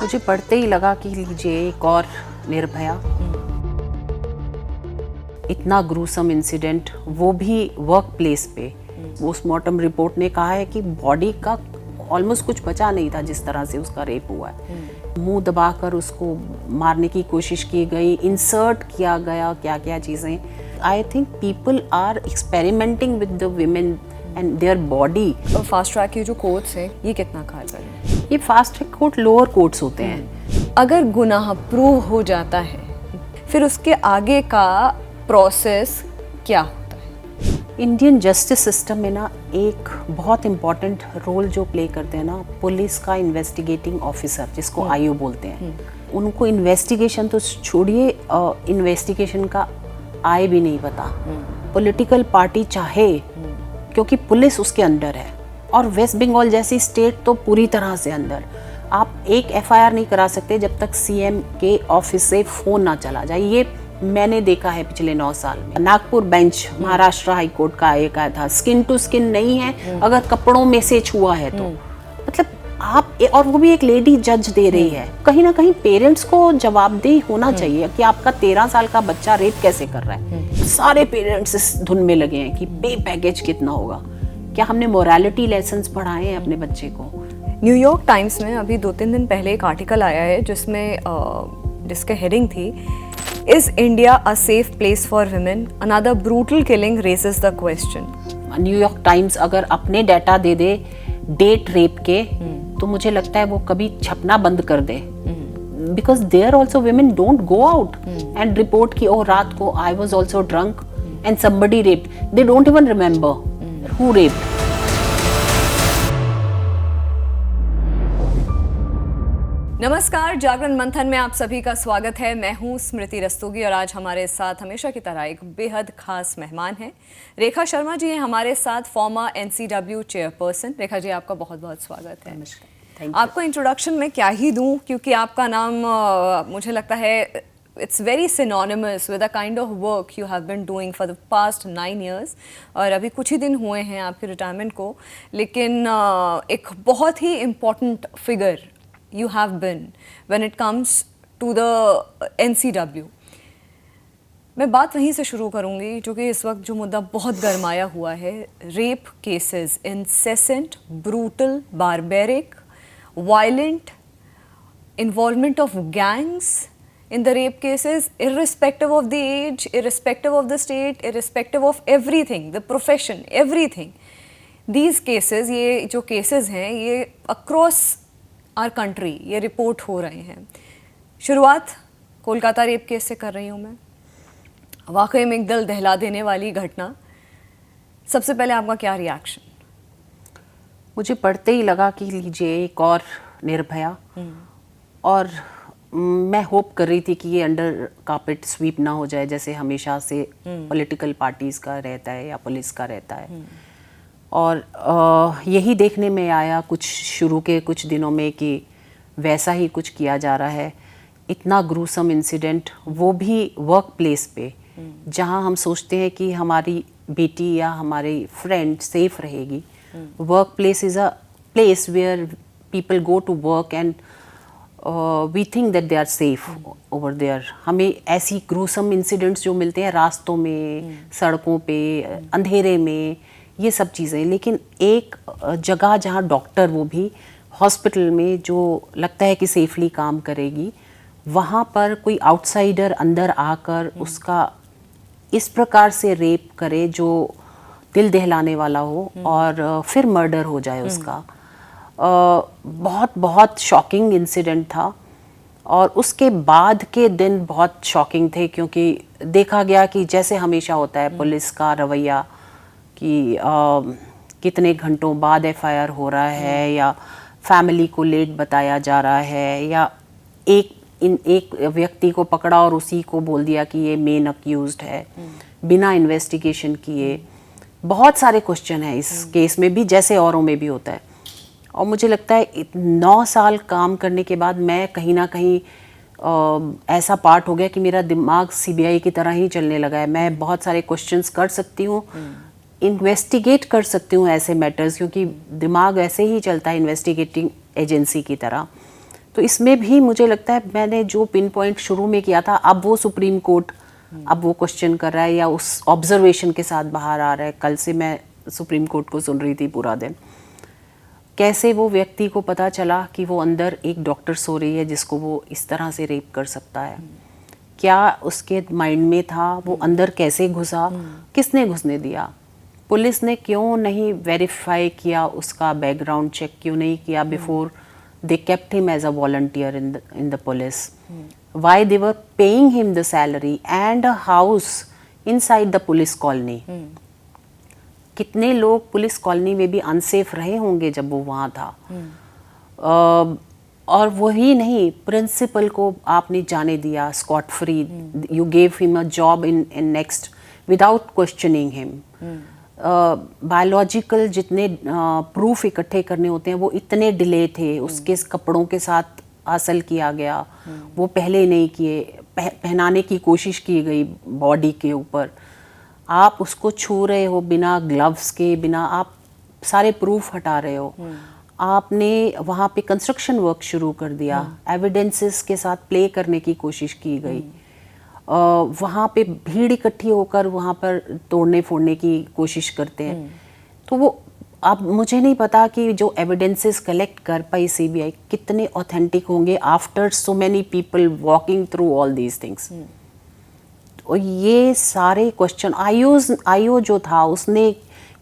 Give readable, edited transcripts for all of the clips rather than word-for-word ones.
मुझे पढ़ते ही लगा कि लीजिए एक और निर्भया, इतना ग्रूसम इंसिडेंट, वो भी वर्क प्लेस पे। पोस्टमार्टम रिपोर्ट ने कहा है कि बॉडी का ऑलमोस्ट कुछ बचा नहीं था जिस तरह से उसका रेप हुआ है। मुंह दबाकर उसको मारने की कोशिश की गई, इंसर्ट किया गया क्या क्या चीज़ें। I think people are experimenting with the women and their body. Fast track के जो कोर्ट्स हैं ये कितना कारगर है? ये fast track court lower courts होते हैं। अगर गुनाह प्रूव हो जाता है फिर उसके आगे का प्रोसेस क्या होता है? इंडियन जस्टिस सिस्टम में ना एक बहुत इम्पॉर्टेंट रोल जो प्ले करते हैं ना, पुलिस का इन्वेस्टिगेटिंग ऑफिसर, जिसको आईओ बोलते हैं। उनको इन्वेस्टिगेशन तो छोड़िए, इन्वेस्टिगेशन का आय भी नहीं पता। पॉलिटिकल पार्टी चाहे, क्योंकि पुलिस उसके अंडर है, और वेस्ट बंगाल जैसी स्टेट तो पूरी तरह से अंदर। आप एक एफआईआर नहीं करा सकते जब तक सीएम के ऑफिस से फोन ना चला जाए। ये मैंने देखा है पिछले 9 साल में। Nagpur bench Maharashtra high court का एक आया था, स्किन टू स्किन नहीं है, अगर कपड़ों में से छुआ है तो मतलब आप, और वो भी एक लेडी जज दे रही है। कहीं ना कहीं पेरेंट्स को जवाबदेही होना चाहिए कि आपका 13 साल का बच्चा रेप कैसे कर रहा है। सारे पेरेंट्स इस धुन में लगे हैं कि पे पैकेज कितना होगा। क्या हमने मोरालिटी लेसन्स पढ़ाए हैं अपने बच्चे को? न्यूयॉर्क टाइम्स में अभी 2-3 दिन पहले एक आर्टिकल आया है जिसमें जिसके हेडिंग थी, is India a safe place for women, another brutal killing raises the question. New York times अगर अपने डाटा दे दे डेट रेप के, तो मुझे लगता है वो कभी छपना बंद कर दे। Because there also women don't go out and report कि ओ रात को I was also drunk and somebody raped. They don't even remember who raped. नमस्कार, जागरण मंथन में आप सभी का स्वागत है। मैं हूं स्मृति रस्तोगी और आज हमारे साथ हमेशा की तरह एक बेहद खास मेहमान हैं। रेखा शर्मा जी हैं हमारे साथ, farmer NCW chairperson. Rekha ji, आपका बहुत बहुत स्वागत है। आपको इंट्रोडक्शन में क्या ही दूं, क्योंकि आपका नाम मुझे लगता है it's very synonymous with the kind of work you have been doing for the past 9 years। और अभी कुछ ही दिन हुए हैं आपके रिटायरमेंट को, लेकिन एक बहुत ही important figure you have been when it comes to the NCW। मैं बात वहीं से शुरू करूंगी जो कि इस वक्त जो मुद्दा बहुत गरमाया हुआ है, rape cases, incessant, brutal, barbaric, violent, involvement of gangs in the rape cases, irrespective of the age, irrespective of the state, irrespective of everything, the profession, everything। These cases, ये जो cases हैं ये across आर कंट्री ये report हो रहे हैं। शुरुआत Kolkata rape case से कर रही हूँ मैं। वाकई में एक दिल दहला देने वाली घटना। सबसे पहले आपका क्या रिएक्शन? मुझे पढ़ते ही लगा कि लीजिए एक और निर्भया, और मैं होप कर रही थी कि ये अंडर कार्पेट स्वीप ना हो जाए जैसे हमेशा से पॉलिटिकल पार्टीज का रहता है या पुलिस का रहता है। और यही देखने में आया कुछ शुरू के कुछ दिनों में कि वैसा ही कुछ किया जा रहा है। इतना ग्रूसम इंसिडेंट, वो भी वर्क प्लेस पे, जहां हम सोचते हैं कि हमारी बेटी या हमारी फ्रेंड सेफ रहेगी। Work place is a place where people go to work and we think that they are safe over there. हमें ऐसी ग्रूसम इंसिडेंट्स जो मिलते हैं रास्तों में, सड़कों पे, अंधेरे में, ये सब चीज़ें। लेकिन एक जगह जहाँ डॉक्टर, वो भी हॉस्पिटल में, जो लगता है कि सेफली काम करेगी, वहाँ पर कोई आउटसाइडर अंदर आकर उसका इस प्रकार से रेप करे जो दिल दहलाने वाला हो, और फिर मर्डर हो जाए उसका। बहुत बहुत शॉकिंग इंसिडेंट था। और उसके बाद के दिन बहुत शॉकिंग थे, क्योंकि देखा गया कि जैसे हमेशा होता है पुलिस का रवैया कि कितने घंटों बाद एफआईआर हो रहा है, या फैमिली को लेट बताया जा रहा है, या एक व्यक्ति को पकड़ा और उसी को बोल दिया कि ये मेन अक्यूज्ड है, बिना इन्वेस्टिगेशन किए। बहुत सारे क्वेश्चन हैं इस केस में भी, जैसे औरों में भी होता है। और मुझे लगता है 9 साल काम करने के बाद मैं कहीं ना कहीं ऐसा पार्ट हो गया कि मेरा दिमाग सीबीआई की तरह ही चलने लगा है। मैं बहुत सारे क्वेश्चंस कर सकती हूँ, इन्वेस्टिगेट कर सकती हूँ ऐसे मैटर्स, क्योंकि दिमाग ऐसे ही चलता है इन्वेस्टिगेटिंग एजेंसी की तरह। तो इसमें भी मुझे लगता है मैंने जो पिन पॉइंट शुरू में किया था, अब वो सुप्रीम कोर्ट अब वो क्वेश्चन कर रहा है या उस ऑब्जर्वेशन के साथ बाहर आ रहा है। कल से मैं सुप्रीम कोर्ट को सुन रही थी पूरा दिन, कैसे वो व्यक्ति को पता चला कि वो अंदर एक डॉक्टर सो रही है जिसको वो इस तरह से रेप कर सकता है, क्या उसके माइंड में था, वो अंदर कैसे घुसा, किसने घुसने दिया, पुलिस ने क्यों नहीं वेरीफाई किया, उसका बैकग्राउंड चेक क्यों नहीं किया before they kept him as a volunteer in the police, why they were paying him the salary and a house inside the police colony. कितने लोग पुलिस कॉलोनी में भी अनसेफ रहे होंगे जब वो वहाँ था। और वही नहीं, प्रिंसिपल को आपने जाने दिया scot free, you gave him a job in next without questioning him. Biological जितने प्रूफ इकट्ठे करने होते हैं वो इतने डिले थे, उसके कपड़ों के साथ हासिल किया गया, वो पहले नहीं किए, पहनाने की कोशिश की गई बॉडी के ऊपर, आप उसको छू रहे हो बिना ग्लव्स के, बिना आप सारे प्रूफ हटा रहे हो, आपने वहाँ पे कंस्ट्रक्शन वर्क शुरू कर दिया, एविडेंसेस के साथ प्ले करने की कोशिश की गई, वहाँ पे भीड़ इकट्ठी होकर वहाँ पर तोड़ने फोड़ने की कोशिश करते हैं। तो वो अब मुझे नहीं पता कि जो एविडेंसेस कलेक्ट कर पाई सीबीआई कितने ऑथेंटिक होंगे after so many people walking through all these things. और ये सारे क्वेश्चन आईओ जो था उसने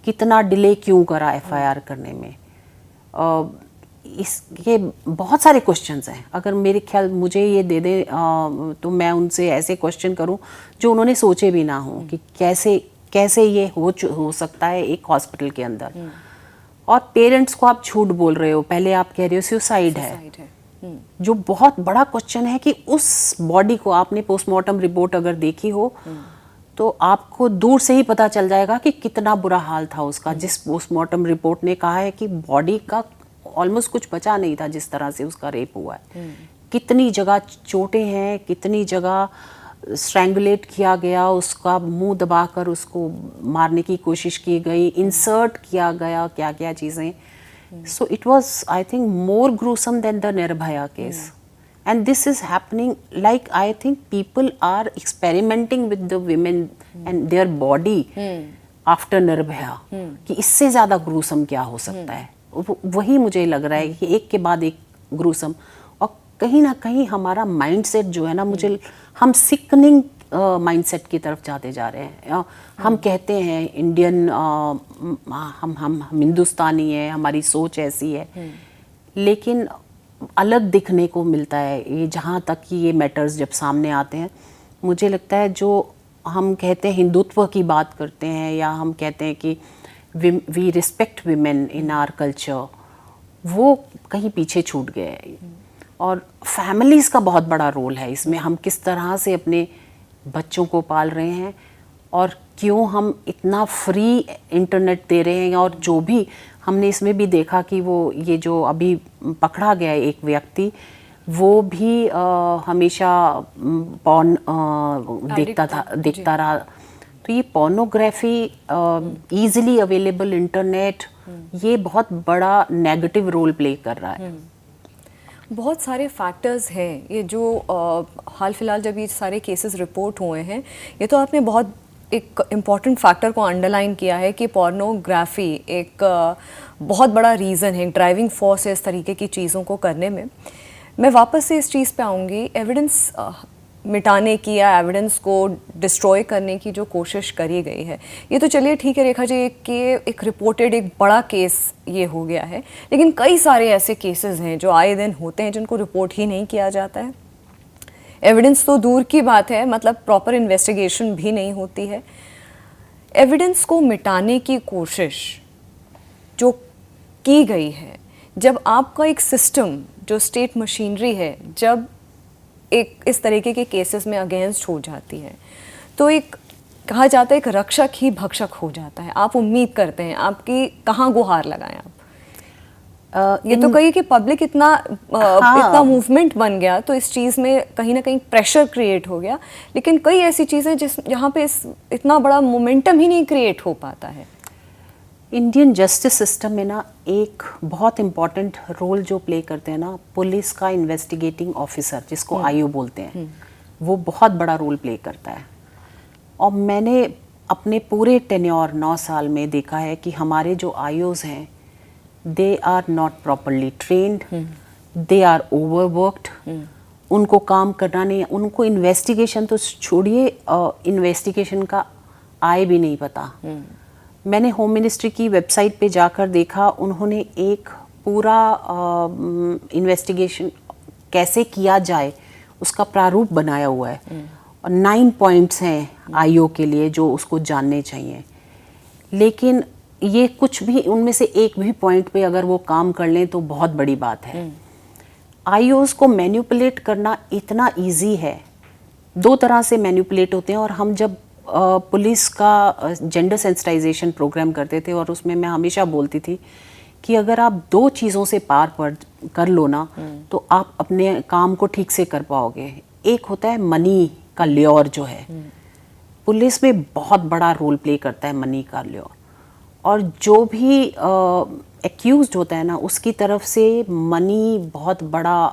कितना डिले क्यों करा एफआईआर करने में, इसके बहुत सारे क्वेश्चंस हैं। अगर मेरे ख्याल मुझे ये दे दे तो मैं उनसे ऐसे क्वेश्चन करूं जो उन्होंने सोचे भी ना हो कि कैसे ये हो सकता है एक हॉस्पिटल के अंदर। और पेरेंट्स को आप झूठ बोल रहे हो, पहले आप कह रहे हो सुसाइड है, जो बहुत बड़ा क्वेश्चन है कि उस बॉडी को आपने पोस्टमार्टम रिपोर्ट अगर देखी हो तो आपको दूर से ही पता चल जाएगा कि कितना बुरा हाल था उसका। जिस पोस्टमार्टम रिपोर्ट ने कहा है कि बॉडी का ऑलमोस्ट कुछ बचा नहीं था जिस तरह से उसका रेप हुआ है, कितनी जगह चोटें हैं, कितनी जगह स्ट्रैंगुलेट किया गया, उसका मुंह दबाकर उसको मारने की कोशिश की गई, इंसर्ट किया गया, क्या क्या चीज़ें। So it was, I think, more gruesome than the Nirbhaya case. And this is happening, like I think people are experimenting with the women and their body after Nirbhaya. कि इससे ज़्यादा gruesome क्या हो सकता है। वही मुझे लग रहा है कि एक के बाद एक gruesome। और कहीं ना कहीं हमारा mindset जो है ना, मुझे हम sickening माइंडसेट की तरफ जाते जा रहे हैं। हम कहते हैं इंडियन, हम हिंदुस्तानी है, हमारी सोच ऐसी है, लेकिन अलग दिखने को मिलता है ये। जहाँ तक कि ये मैटर्स जब सामने आते हैं, मुझे लगता है जो हम कहते हैं हिंदुत्व की बात करते हैं या हम कहते हैं कि we respect women in our culture, वो कहीं पीछे छूट गए हैं। और फैमिलीज़ का बहुत बड़ा रोल है इसमें, हम किस तरह से अपने बच्चों को पाल रहे हैं और क्यों हम इतना फ्री इंटरनेट दे रहे हैं। और जो भी हमने इसमें भी देखा कि वो ये जो अभी पकड़ा गया एक व्यक्ति, वो भी हमेशा पॉर्न देखता रहा। तो ये पोर्नोग्राफी, इजीली अवेलेबल इंटरनेट, ये बहुत बड़ा नेगेटिव रोल प्ले कर रहा है। बहुत सारे फैक्टर्स हैं ये जो हाल फिलहाल जब ये सारे केसेस रिपोर्ट हुए हैं, ये तो आपने बहुत एक इम्पॉर्टेंट फैक्टर को अंडरलाइन किया है कि पोर्नोग्राफी एक बहुत बड़ा रीज़न है, ड्राइविंग फोर्स है इस तरीके की चीज़ों को करने में। मैं वापस से इस चीज़ पे आऊँगी, एविडेंस मिटाने की या एविडेंस को डिस्ट्रॉय करने की जो कोशिश करी गई है, ये तो चलिए ठीक है रेखा जी कि एक रिपोर्टेड एक बड़ा केस ये हो गया है, लेकिन कई सारे ऐसे केसेस हैं जो आए दिन होते हैं जिनको रिपोर्ट ही नहीं किया जाता है। एविडेंस तो दूर की बात है, मतलब प्रॉपर इन्वेस्टिगेशन भी नहीं होती है। एविडेंस को मिटाने की कोशिश जो की गई है, जब आपका एक सिस्टम जो स्टेट मशीनरी है जब एक इस तरीके के केसेस में अगेंस्ट हो जाती है, तो एक कहा जाता है एक रक्षक ही भक्षक हो जाता है। आप उम्मीद करते हैं आपकी कहाँ गुहार लगाएं आप। ये तो कही कि पब्लिक इतना मूवमेंट बन गया तो इस चीज़ में कहीं ना कहीं प्रेशर क्रिएट हो गया, लेकिन कई ऐसी चीज़ें जहाँ पे इतना बड़ा मोमेंटम ही नहीं क्रिएट हो पाता है। इंडियन जस्टिस सिस्टम में ना एक बहुत इम्पॉर्टेंट रोल जो प्ले करते हैं ना, पुलिस का इन्वेस्टिगेटिंग ऑफिसर, जिसको आईओ बोलते हैं, वो बहुत बड़ा रोल प्ले करता है। और मैंने अपने पूरे टेन्योर 9 साल में देखा है कि हमारे जो आईओज हैं, they are not properly trained, they are overworked, उनको काम करना नहीं, उनको इन्वेस्टिगेशन तो छोड़िए, इन्वेस्टिगेशन का आए भी नहीं पता। मैंने होम मिनिस्ट्री की वेबसाइट पे जाकर देखा, उन्होंने एक पूरा इन्वेस्टिगेशन कैसे किया जाए उसका प्रारूप बनाया हुआ है, और 9 पॉइंट्स हैं आईओ के लिए जो उसको जानने चाहिए। लेकिन ये कुछ भी उनमें से एक भी पॉइंट पे अगर वो काम कर लें तो बहुत बड़ी बात है। आईओज को मैनिपुलेट करना इतना इजी है, 2 तरह से मैनिपुलेट होते हैं। और हम जब पुलिस का जेंडर सेंसिटाइजेशन प्रोग्राम करते थे, और उसमें मैं हमेशा बोलती थी कि अगर आप 2 चीज़ों से पार कर लो ना, तो आप अपने काम को ठीक से कर पाओगे। एक होता है मनी का ल्योर, जो है पुलिस में बहुत बड़ा रोल प्ले करता है मनी का ल्योर, और जो भी एक्यूज्ड होता है ना, उसकी तरफ से मनी बहुत बड़ा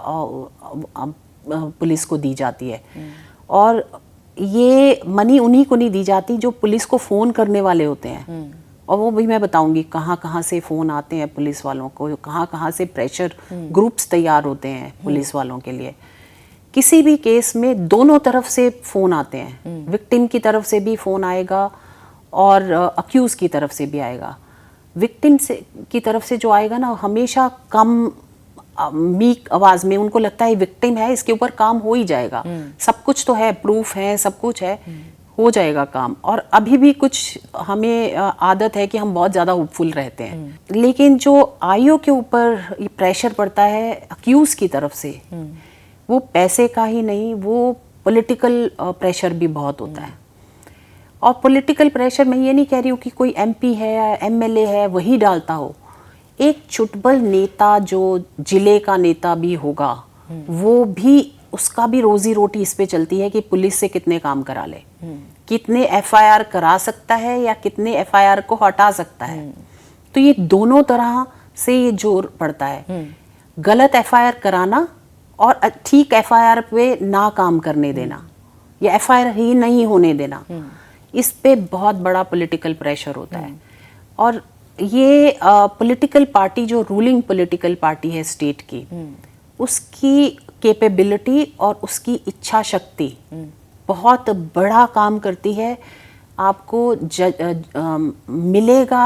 पुलिस को दी जाती है। और ये मनी उन्हीं को नहीं दी जाती जो पुलिस को फ़ोन करने वाले होते हैं, और वो भी मैं बताऊंगी कहाँ कहाँ से फ़ोन आते हैं पुलिस वालों को, कहाँ कहाँ से प्रेशर ग्रुप्स तैयार होते हैं पुलिस वालों के लिए। किसी भी केस में दोनों तरफ से फ़ोन आते हैं, विक्टिम की तरफ से भी फ़ोन आएगा और अक्यूज़ की तरफ से भी आएगा। विक्टिम से की तरफ से जो आएगा ना, हमेशा कम मीक आवाज़ में, उनको लगता है विक्टिम है, इसके ऊपर काम हो ही जाएगा, सब कुछ तो है, प्रूफ है, सब कुछ है, हो जाएगा काम। और अभी भी कुछ हमें आदत है कि हम बहुत ज़्यादा होपफुल रहते हैं। लेकिन जो आईओ के ऊपर ये प्रेशर पड़ता है अक्यूज़ की तरफ से, वो पैसे का ही नहीं, वो पॉलिटिकल प्रेशर भी बहुत होता है। और पॉलिटिकल प्रेशर, मैं ये नहीं कह रही हूँ कि कोई एमपी है या एमएलए है वही डालता हो, एक चुटबल नेता जो जिले का नेता भी होगा, वो भी, उसका भी रोजी रोटी इस पे चलती है कि पुलिस से कितने काम करा ले, कितने एफआईआर करा सकता है या कितने एफआईआर को हटा सकता है। तो ये दोनों तरह से ये जोर पड़ता है, गलत एफआईआर कराना और ठीक एफआईआर पे ना काम करने देना, या एफआईआर ही नहीं होने देना, इस पे बहुत बड़ा पॉलिटिकल प्रेशर होता है। और ये पॉलिटिकल पार्टी, जो रूलिंग पॉलिटिकल पार्टी है स्टेट की, उसकी कैपेबिलिटी और उसकी इच्छा शक्ति बहुत बड़ा काम करती है। आपको मिलेगा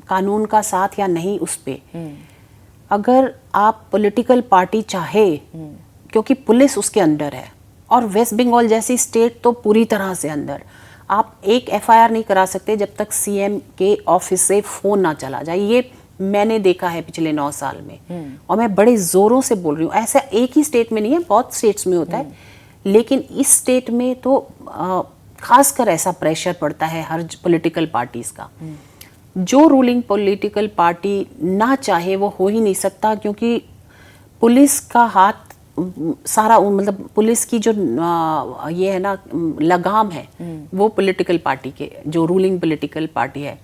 कानून का साथ या नहीं उस पे, अगर आप पॉलिटिकल पार्टी चाहे, क्योंकि पुलिस उसके अंडर है, और वेस्ट बंगाल जैसी स्टेट तो पूरी तरह से अंदर, आप एक एफआईआर नहीं करा सकते जब तक सीएम के ऑफिस से फ़ोन ना चला जाए। ये मैंने देखा है पिछले 9 साल में, और मैं बड़े ज़ोरों से बोल रही हूँ। ऐसा एक ही स्टेट में नहीं है, बहुत स्टेट्स में होता है, लेकिन इस स्टेट में तो खासकर ऐसा प्रेशर पड़ता है हर पॉलिटिकल पार्टीज़ का। जो रूलिंग पॉलिटिकल पार्टी ना चाहे वो हो ही नहीं सकता, क्योंकि पुलिस का हाथ सारा, मतलब पुलिस की जो ये है ना लगाम है, वो पॉलिटिकल पार्टी के, जो रूलिंग पॉलिटिकल पार्टी है।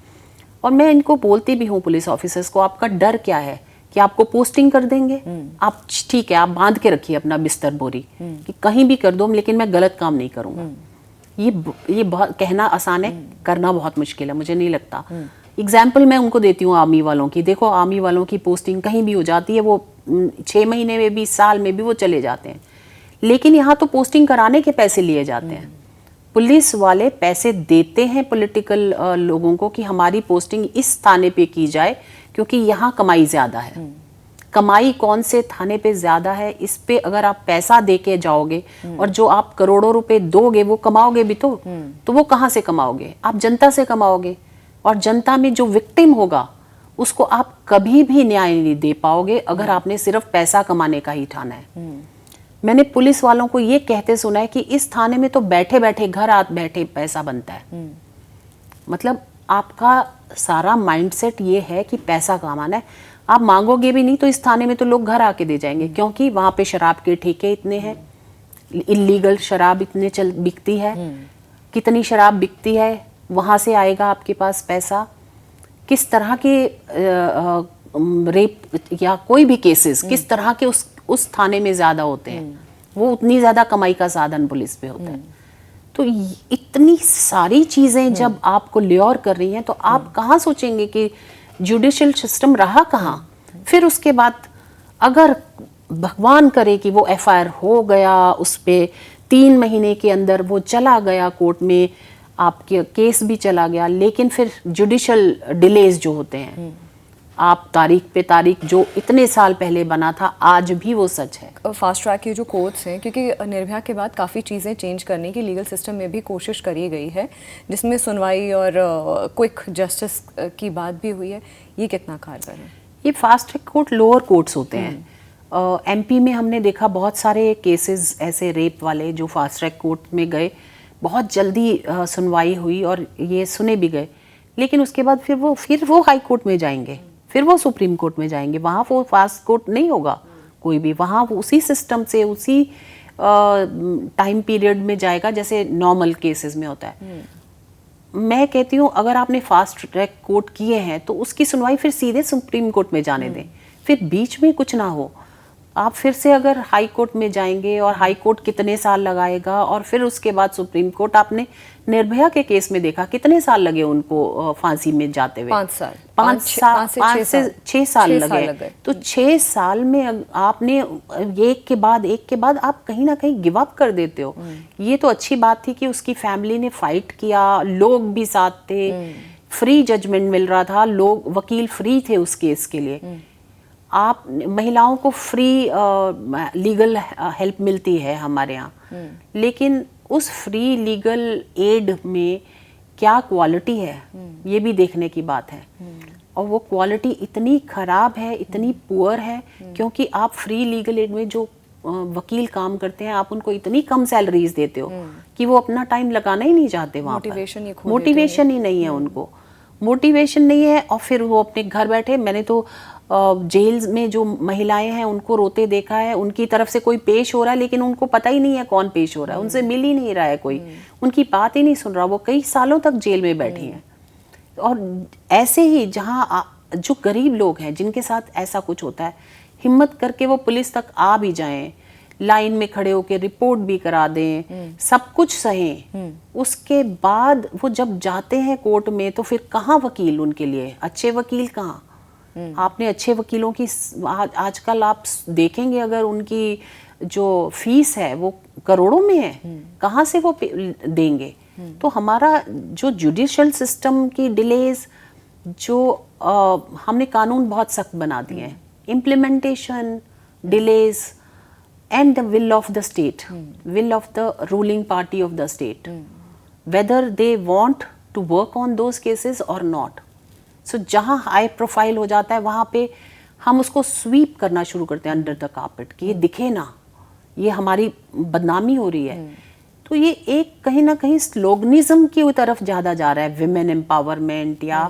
और मैं इनको बोलती भी हूँ पुलिस ऑफिसर्स को, आपका डर क्या है कि आपको पोस्टिंग कर देंगे, आप ठीक है, आप बांध के रखिए अपना बिस्तर बोरी कि कहीं भी कर दो, लेकिन मैं गलत काम नहीं करूँगा। ये बहुत कहना आसान है, करना बहुत मुश्किल है, मुझे नहीं लगता। एग्जाम्पल मैं उनको देती हूँ आर्मी वालों की, देखो आर्मी वालों की पोस्टिंग कहीं भी हो जाती है, वो 6 महीने में भी, साल में भी वो चले जाते हैं, लेकिन यहाँ तो पोस्टिंग कराने के पैसे लिए जाते हैं। पुलिस वाले पैसे देते हैं पॉलिटिकल लोगों को कि हमारी पोस्टिंग इस थाने पे की जाए, क्योंकि यहाँ कमाई ज़्यादा है। कमाई कौन से थाने पे ज़्यादा है, इस पे अगर आप पैसा दे के जाओगे और जो आप करोड़ों रुपए दोगे वो कमाओगे भी तो वो कहाँ से कमाओगे? आप जनता से कमाओगे, और जनता में जो विक्टिम होगा उसको आप कभी भी न्याय नहीं दे पाओगे अगर आपने सिर्फ पैसा कमाने का ही ठाना है। मैंने पुलिस वालों को ये कहते सुना है कि इस थाने में तो बैठे बैठे, घर आ बैठे पैसा बनता है। मतलब आपका सारा माइंडसेट ये है कि पैसा कमाना है, आप मांगोगे भी नहीं तो इस थाने में तो लोग घर आके दे जाएंगे, क्योंकि वहां पे शराब के ठेके इतने हैं, इलीगल शराब इतने बिकती है, कितनी शराब बिकती है, वहां से आएगा आपके पास पैसा। किस तरह के रेप या कोई भी केसेस किस तरह के उस थाने में ज़्यादा होते हैं, वो उतनी ज़्यादा कमाई का साधन पुलिस पे होता है। तो इतनी सारी चीज़ें जब आपको ल्योर कर रही हैं तो आप कहाँ सोचेंगे कि जुडिशियल सिस्टम रहा कहाँ। फिर उसके बाद अगर भगवान करे कि वो एफआईआर हो गया, उस पे 3 महीने के अंदर वो चला गया कोर्ट में, आपके केस भी चला गया, लेकिन फिर जुडिशियल डिलेज जो होते हैं, आप तारीख पे तारीख जो इतने साल पहले बना था आज भी वो सच है। फास्ट ट्रैक के जो कोर्ट्स हैं, क्योंकि निर्भया के बाद काफ़ी चीज़ें चेंज करने की लीगल सिस्टम में भी कोशिश करी गई है, जिसमें सुनवाई और क्विक जस्टिस की बात भी हुई है, ये कितना कारगर है? ये fast track court lower courts होते हैं। एमपी में हमने देखा बहुत सारे केसेस ऐसे रेप वाले जो फास्ट ट्रैक कोर्ट में गए, बहुत जल्दी सुनवाई हुई और ये सुने भी गए, लेकिन उसके बाद फिर वो हाई कोर्ट में जाएंगे, फिर वो सुप्रीम कोर्ट में जाएंगे, वहाँ वो फास्ट कोर्ट नहीं होगा कोई भी, वहाँ वो उसी सिस्टम से उसी टाइम पीरियड में जाएगा जैसे नॉर्मल केसेस में होता है। मैं कहती हूँ अगर आपने फास्ट ट्रैक कोर्ट किए हैं तो उसकी सुनवाई फिर सीधे सुप्रीम कोर्ट में जाने दें, फिर बीच में कुछ ना हो। आप फिर से अगर हाई कोर्ट में जाएंगे और हाई कोर्ट कितने साल लगाएगा, और फिर उसके बाद सुप्रीम कोर्ट, आपने निर्भया के केस में देखा कितने साल लगे उनको फांसी में जाते हुए, 5 से 6 साल लगे। तो 6 साल में आपने एक के बाद आप कहीं ना कहीं गिव अप कर देते हो। ये तो अच्छी बात थी कि उसकी फैमिली ने फाइट किया, लोग भी साथ थे, फ्री जजमेंट मिल रहा था, लोग वकील फ्री थे उस केस के लिए। आप महिलाओं को फ्री लीगल हेल्प मिलती है हमारे यहाँ, लेकिन उस फ्री लीगल एड में क्या क्वालिटी है ये भी देखने की बात है। और वो क्वालिटी इतनी खराब है, इतनी पुअर है, क्योंकि आप फ्री लीगल एड में जो वकील काम करते हैं आप उनको इतनी कम सैलरीज देते हो कि वो अपना टाइम लगाना ही नहीं चाहते वहाँ पर। मोटिवेशन ही नहीं है उनको, मोटिवेशन नहीं है। और फिर वो अपने घर बैठे, मैंने तो जेल्स में जो महिलाएं हैं उनको रोते देखा है, उनकी तरफ से कोई पेश हो रहा है लेकिन उनको पता ही नहीं है कौन पेश हो रहा है, उनसे मिल ही नहीं रहा है कोई, उनकी बात ही नहीं सुन रहा, वो कई सालों तक जेल में बैठी हैं। और ऐसे ही जहाँ जो गरीब लोग हैं जिनके साथ ऐसा कुछ होता है, हिम्मत करके वो पुलिस तक आ भी जाएं, लाइन में खड़े होकर रिपोर्ट भी करा दें, सब कुछ सहें, उसके बाद वो जब जाते हैं कोर्ट में तो फिर कहाँ वकील उनके लिए, अच्छे वकील कहाँ। आपने अच्छे वकीलों की आजकल आप देखेंगे अगर उनकी जो फीस है वो करोड़ों में है, कहाँ से वो देंगे। तो हमारा जो जुडिशियल सिस्टम की डिलेज, जो हमने कानून बहुत सख्त बना दिए हैं, implementation delays and the will of the state, will of the ruling party of the state, whether they want to work on those cases or not. So जहाँ हाई प्रोफाइल हो जाता है वहाँ पे हम उसको स्वीप करना शुरू करते हैं अंडर द कार्पेट कि ये दिखे ना, ये हमारी बदनामी हो रही है। तो ये एक कहीं ना कहीं स्लोगनिज्म की तरफ ज़्यादा जा रहा है, विमेन एम्पावरमेंट या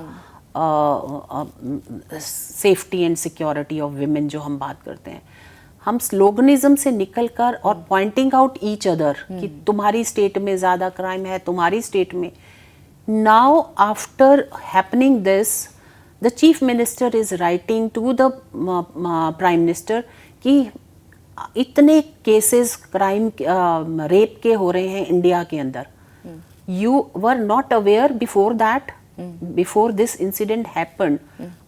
safety and security of women जो हम बात करते हैं। हम स्लोगनिज्म से निकलकर और पॉइंटिंग आउट ईच अदर कि तुम्हारी स्टेट में ज़्यादा क्राइम है, तुम्हारी स्टेट में। Now after happening this, the chief minister is writing to the prime minister कि इतने केसेस क्राइम रेप के हो रहे हैं इंडिया के अंदर, you were not aware before that, before this incident happened,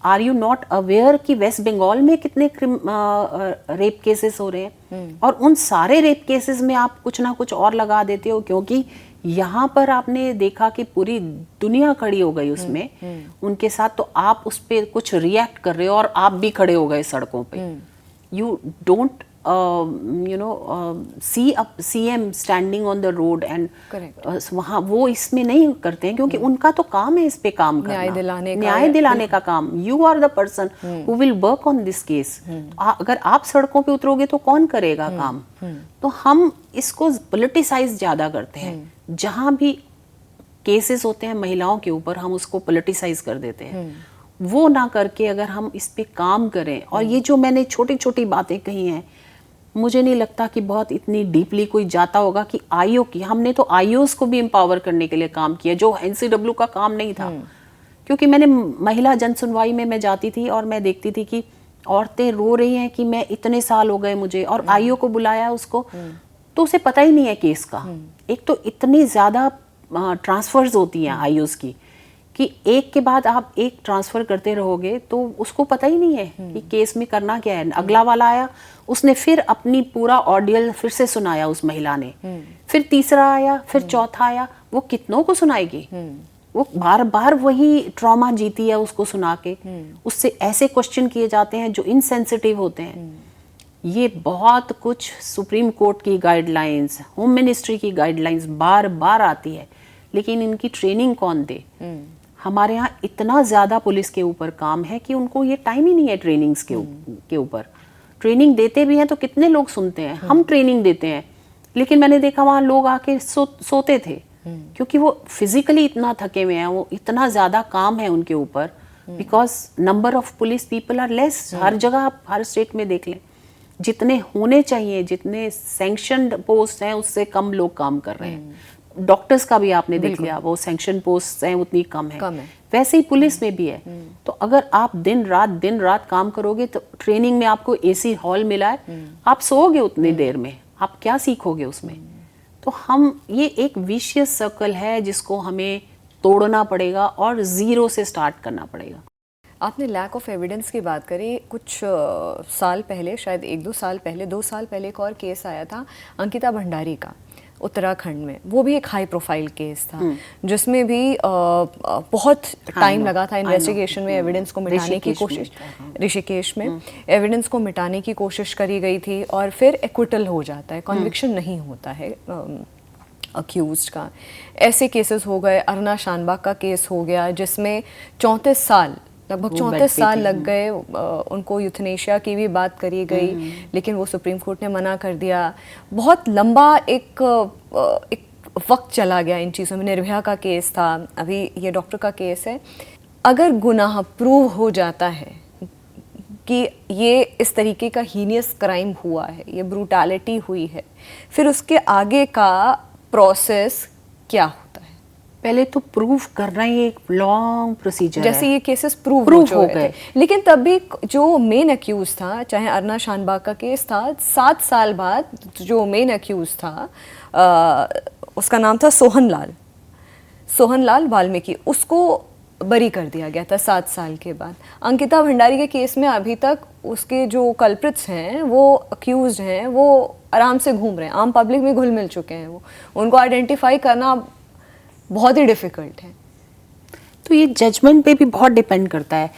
are you not aware कि वेस्ट बंगाल में कितने रेप केसेस हो रहे हैं, और उन सारे रेप केसेस में आप कुछ ना कुछ और लगा देते हो क्योंकि यहाँ पर आपने देखा कि पूरी दुनिया खड़ी हो गई उसमें उनके साथ, तो आप उस पर कुछ रिएक्ट कर रहे हो और आप भी खड़े हो गए सड़कों पे। You don't see a CM standing on the road and वहाँ वो इसमें नहीं करते हैं क्योंकि उनका तो काम है इस पे काम करना, न्याय दिलाने का काम। You are the person who will work on this case. अगर आप सड़कों पे उतरोगे तो कौन करेगा काम। तो हम इसको पोलिटिसाइज ज़्यादा करते हैं, जहाँ भी केसेस होते हैं महिलाओं के ऊपर हम उसको पोलिटिसाइज कर देते हैं। वो ना करके अगर हम इस पे काम करें, और ये जो मैंने छोटी छोटी बातें कही हैं, मुझे नहीं लगता कि बहुत इतनी डीपली कोई जाता होगा कि आईओ की, हमने तो आईओस को भी एम्पावर करने के लिए काम किया जो एनसीडब्ल्यू का काम नहीं था। क्योंकि मैंने महिला जन सुनवाई में मैं जाती थी और मैं देखती थी कि औरतें रो रही हैं कि मैं इतने साल हो गए मुझे, और आईओ को बुलाया उसको तो उसे पता ही नहीं है केस का। एक तो इतनी ज़्यादा ट्रांसफर्स होती हैं आईओस की कि एक के बाद आप एक ट्रांसफ़र करते रहोगे तो उसको पता ही नहीं है कि केस में करना क्या है। अगला वाला आया, उसने फिर अपनी पूरा ऑडियल फिर से सुनाया उस महिला ने, फिर तीसरा आया, फिर चौथा आया, वो कितनों को सुनाएगी? वो बार बार वही ट्रॉमा जीती है उसको सुना के। उससे ऐसे क्वेश्चन किए जाते हैं जो इनसेंसिटिव होते हैं। ये बहुत कुछ सुप्रीम कोर्ट की गाइडलाइंस, होम मिनिस्ट्री की गाइडलाइंस बार बार आती है, लेकिन इनकी ट्रेनिंग कौन दे? हमारे यहाँ इतना ज़्यादा पुलिस के ऊपर काम है कि उनको ये टाइम ही नहीं है ट्रेनिंग्स के ऊपर। ट्रेनिंग देते भी हैं तो कितने लोग सुनते हैं? हम ट्रेनिंग देते हैं, लेकिन मैंने देखा वहाँ लोग आके सोते थे क्योंकि वो फिजिकली इतना थके हुए हैं, वो इतना ज़्यादा काम है उनके ऊपर, because number of police people are less. हर जगह आप हर स्टेट में देख लें, जितने होने चाहिए, जितने सैंक्शनड पोस्ट हैं उससे कम लोग काम कर रहे हैं। डॉक्टर्स का भी आपने देख लिया, वो सैंक्शन पोस्ट हैं उतनी कम है। वैसे ही पुलिस में भी है। तो अगर आप दिन रात काम करोगे तो ट्रेनिंग में आपको एसी हॉल मिला है, आप सोओगे उतनी देर में, आप क्या सीखोगे उसमें? तो हम ये एक विशियस सर्कल है जिसको हमें तोड़ना पड़ेगा और ज़ीरो से स्टार्ट करना पड़ेगा। आपने लैक ऑफ एविडेंस की बात करी। कुछ साल पहले, शायद 1-2 साल पहले, 2 साल पहले एक और केस आया था अंकिता भंडारी का, उत्तराखंड में। वो भी एक हाई प्रोफाइल केस था जिसमें भी बहुत टाइम लगा था इन्वेस्टिगेशन में, एविडेंस को मिटाने की कोशिश, ऋषिकेश में एविडेंस को मिटाने की कोशिश करी गई थी और फिर एक्विटल हो जाता है, कन्विक्शन नहीं होता है अक्यूज्ड का। ऐसे केसेस हो गए, अरुणा शानबाग का केस हो गया जिसमें 34 साल, लगभग 34 साल लग गए। उनको यूथनेशिया की भी बात करी गई, लेकिन वो सुप्रीम कोर्ट ने मना कर दिया। बहुत लंबा एक वक्त चला गया इन चीज़ों में। निर्भया का केस था, अभी ये डॉक्टर का केस है। अगर गुनाह प्रूव हो जाता है कि ये इस तरीके का हीनियस क्राइम हुआ है, ये ब्रूटैलिटी हुई है, फिर उसके आगे का प्रोसेस क्या होता है? पहले तो प्रूव करना ही एक लॉन्ग प्रोसीजर है। जैसे ये केसेस प्रूव हो गए, लेकिन तब भी जो मेन अक्यूज था, चाहे अरुणा शानबाग का केस था, 7 साल बाद जो मेन अक्यूज था उसका नाम था सोहन लाल वाल्मीकि, उसको बरी कर दिया गया था 7 साल के बाद। अंकिता भंडारी के केस में अभी तक उसके जो कल्प्रिट्स हैं, वो अक्यूज्ड हैं, वो आराम से घूम रहे हैं, आम पब्लिक में घुल मिल चुके हैं। वो उनको आइडेंटिफाई करना बहुत ही डिफ़िकल्ट है। तो ये जजमेंट पे भी बहुत डिपेंड करता है।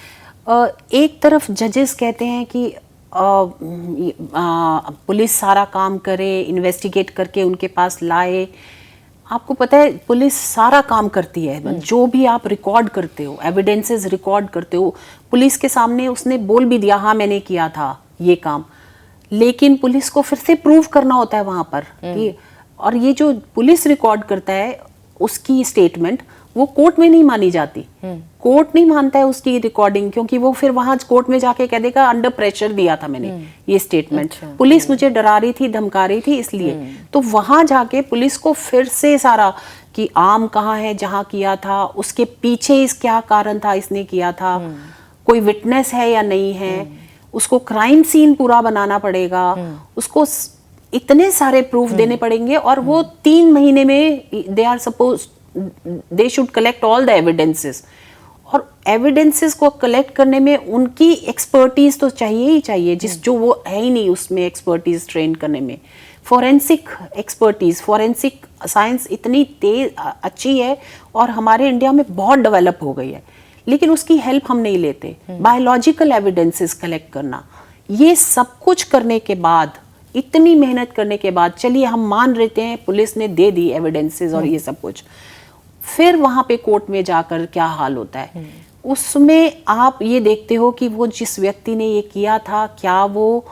एक तरफ जजेस कहते हैं कि पुलिस सारा काम करे, इन्वेस्टिगेट करके उनके पास लाए। आपको पता है पुलिस सारा काम करती है, जो भी आप रिकॉर्ड करते हो, एविडेंसेस रिकॉर्ड करते हो, पुलिस के सामने उसने बोल भी दिया हाँ मैंने किया था ये काम, लेकिन पुलिस को फिर से प्रूव करना होता है वहाँ पर कि, और ये जो पुलिस रिकॉर्ड करता है उसकी स्टेटमेंट वो कोर्ट में नहीं मानी जाती। कोर्ट नहीं मानता है उसकी रिकॉर्डिंग, क्योंकि वो फिर वहां कोर्ट में जाके कह देगा अंडर प्रेशर दिया था मैंने ये स्टेटमेंट, पुलिस मुझे डरा रही थी, धमका रही थी, इसलिए। तो वहां जाके पुलिस को फिर से सारा कि आम कहाँ है जहां किया था, उसके पीछे इस क्या कारण था, इसने किया था, कोई विटनेस है या नहीं है, उसको क्राइम सीन पूरा बनाना पड़ेगा, उसको इतने सारे प्रूफ देने पड़ेंगे, और वो 3 महीने में they should collect all the evidences. और एविडेंसेस को कलेक्ट करने में उनकी एक्सपर्टीज तो चाहिए ही चाहिए, जो वो है ही नहीं उसमें एक्सपर्टीज ट्रेन करने में। फॉरेंसिक एक्सपर्टीज, फॉरेंसिक साइंस इतनी तेज अच्छी है और हमारे इंडिया में बहुत डेवलप हो गई है, लेकिन उसकी हेल्प हम नहीं लेते। बायोलॉजिकल एविडेंसेस कलेक्ट करना, ये सब कुछ करने के बाद, इतनी मेहनत करने के बाद, चलिए हम मान लेते हैं पुलिस ने दे दी एविडेंसेस और ये सब कुछ, फिर वहां पे कोर्ट में जाकर क्या हाल होता है, उसमें आप ये देखते हो कि वो जिस व्यक्ति ने ये किया था, क्या वो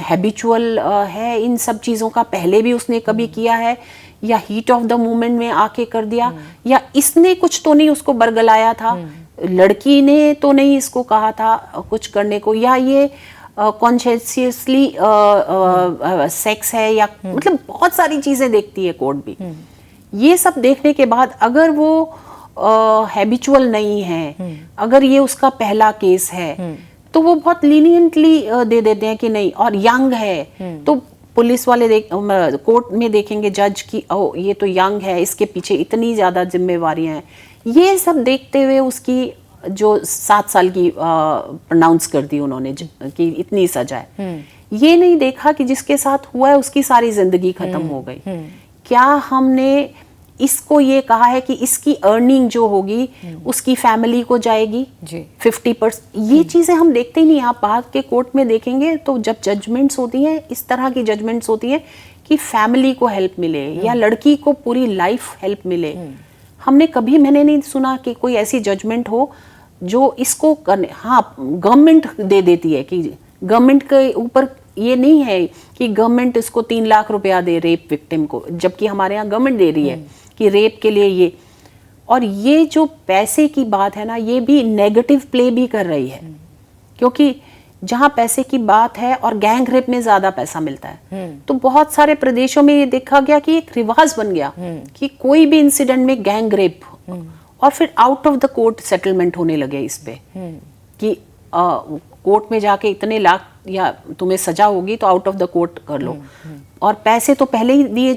हैबिचुअल है इन सब चीज़ों का, पहले भी उसने कभी किया है, या हीट ऑफ द मोमेंट में आके कर दिया, या इसने कुछ तो नहीं उसको बरगलाया था, लड़की ने तो नहीं इसको कहा था कुछ करने को, या ये कॉन्शियसली सेक्स है, या मतलब बहुत सारी चीज़ें देखती है कोर्ट भी। ये सब देखने के बाद अगर वो हैबिचुअल नहीं है, अगर ये उसका पहला केस है तो वो बहुत लीनियंटली दे देते हैं कि नहीं, और यंग है तो पुलिस वाले कोर्ट में देखेंगे जज की ओ ये तो यंग है, इसके पीछे इतनी ज़्यादा जिम्मेवारियां हैं। ये सब देखते हुए उसकी जो 7 साल की प्रोनाउंस कर दी उन्होंने कि इतनी सजा है। ये नहीं देखा कि जिसके साथ हुआ है उसकी सारी जिंदगी खत्म हो गई। क्या हमने इसको ये कहा है कि इसकी अर्निंग जो होगी उसकी फैमिली को जाएगी 50%? ये चीजें हम देखते ही नहीं। आप बाहर के कोर्ट में देखेंगे तो जब जजमेंट्स होती हैं, इस तरह की जजमेंट्स होती हैं कि फैमिली को हेल्प मिले या लड़की को पूरी लाइफ हेल्प मिले। मैंने नहीं सुना कि कोई ऐसी जजमेंट हो जो इसको करने। हाँ, गवर्नमेंट दे देती है कि गवर्नमेंट के ऊपर ये नहीं है कि गवर्नमेंट इसको 3 लाख रुपया दे रेप विक्टिम को, जबकि हमारे यहाँ गवर्नमेंट दे रही है कि रेप के लिए ये। और ये जो पैसे की बात है ना, ये भी नेगेटिव प्ले भी कर रही है, क्योंकि जहाँ पैसे की बात है और गैंग रेप में ज्यादा पैसा मिलता है, तो बहुत सारे प्रदेशों में ये देखा गया कि एक रिवाज बन गया कि कोई भी इंसिडेंट में गैंग रेप और फिर out of the court settlement होने लगे इस पे कि कोर्ट में जाके इतने लाख या तुम्हें सजा होगी तो आउट ऑफ द कोर्ट कर लो, और पैसे तो पहले ही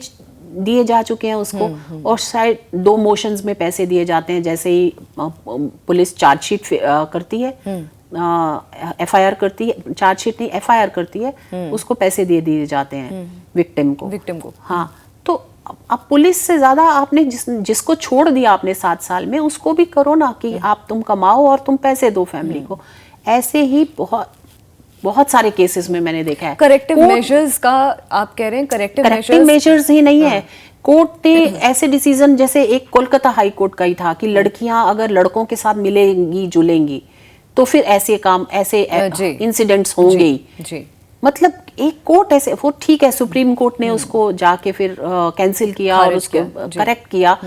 दिए जा चुके हैं उसको। और शायद 2 मोशंस में पैसे दिए जाते हैं, जैसे ही पुलिस चार्जशीट करती है, एफआईआर करती है, चार्जशीट नहीं एफआईआर करती है, उसको पैसे दिए जाते हैं विक्टिम को। हाँ, तो अब पुलिस से ज्यादा आपने जिसको छोड़ दिया आपने 7 साल में, उसको भी करो ना कि तुम कमाओ और तुम पैसे दो फैमिली को। ऐसे ही बहुत सारे केसेस में मैंने देखा है। करेक्टिव मेजर्स का आप कह रहे हैं? करेक्टिव मेजर्स ही नहीं है। कोर्ट ने ऐसे डिसीजन, जैसे एक कोलकाता हाई कोर्ट का ही था कि लड़कियां अगर लड़कों के साथ मिलेंगी जुलेंगी तो फिर ऐसे इंसिडेंट्स होंगे ही। मतलब एक कोर्ट ऐसे, वो ठीक है, सुप्रीम कोर्ट ने उसको जाके फिर कैंसिल किया और उसको करेक्ट किया,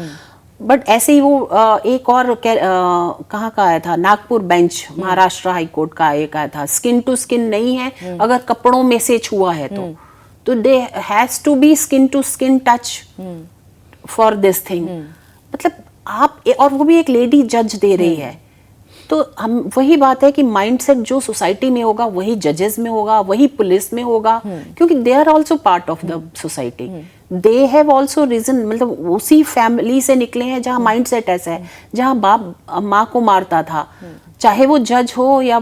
बट ऐसे ही वो एक और कहाँ का आया था, Nagpur bench, Maharashtra high court का एक आया था, स्किन टू स्किन नहीं है, अगर कपड़ों में से छुआ है तो they has to be skin to skin touch for this thing. मतलब आप, और वो भी एक लेडी जज दे रही है, तो हम वही बात है कि माइंडसेट जो सोसाइटी में होगा वही जजेस में होगा, वही पुलिस में होगा, क्योंकि they are also part of the society, they have also reason. मतलब उसी फैमिली से निकले हैं जहाँ माइंडसेट ऐसा है, जहाँ बाप माँ को मारता था, चाहे वो जज हो या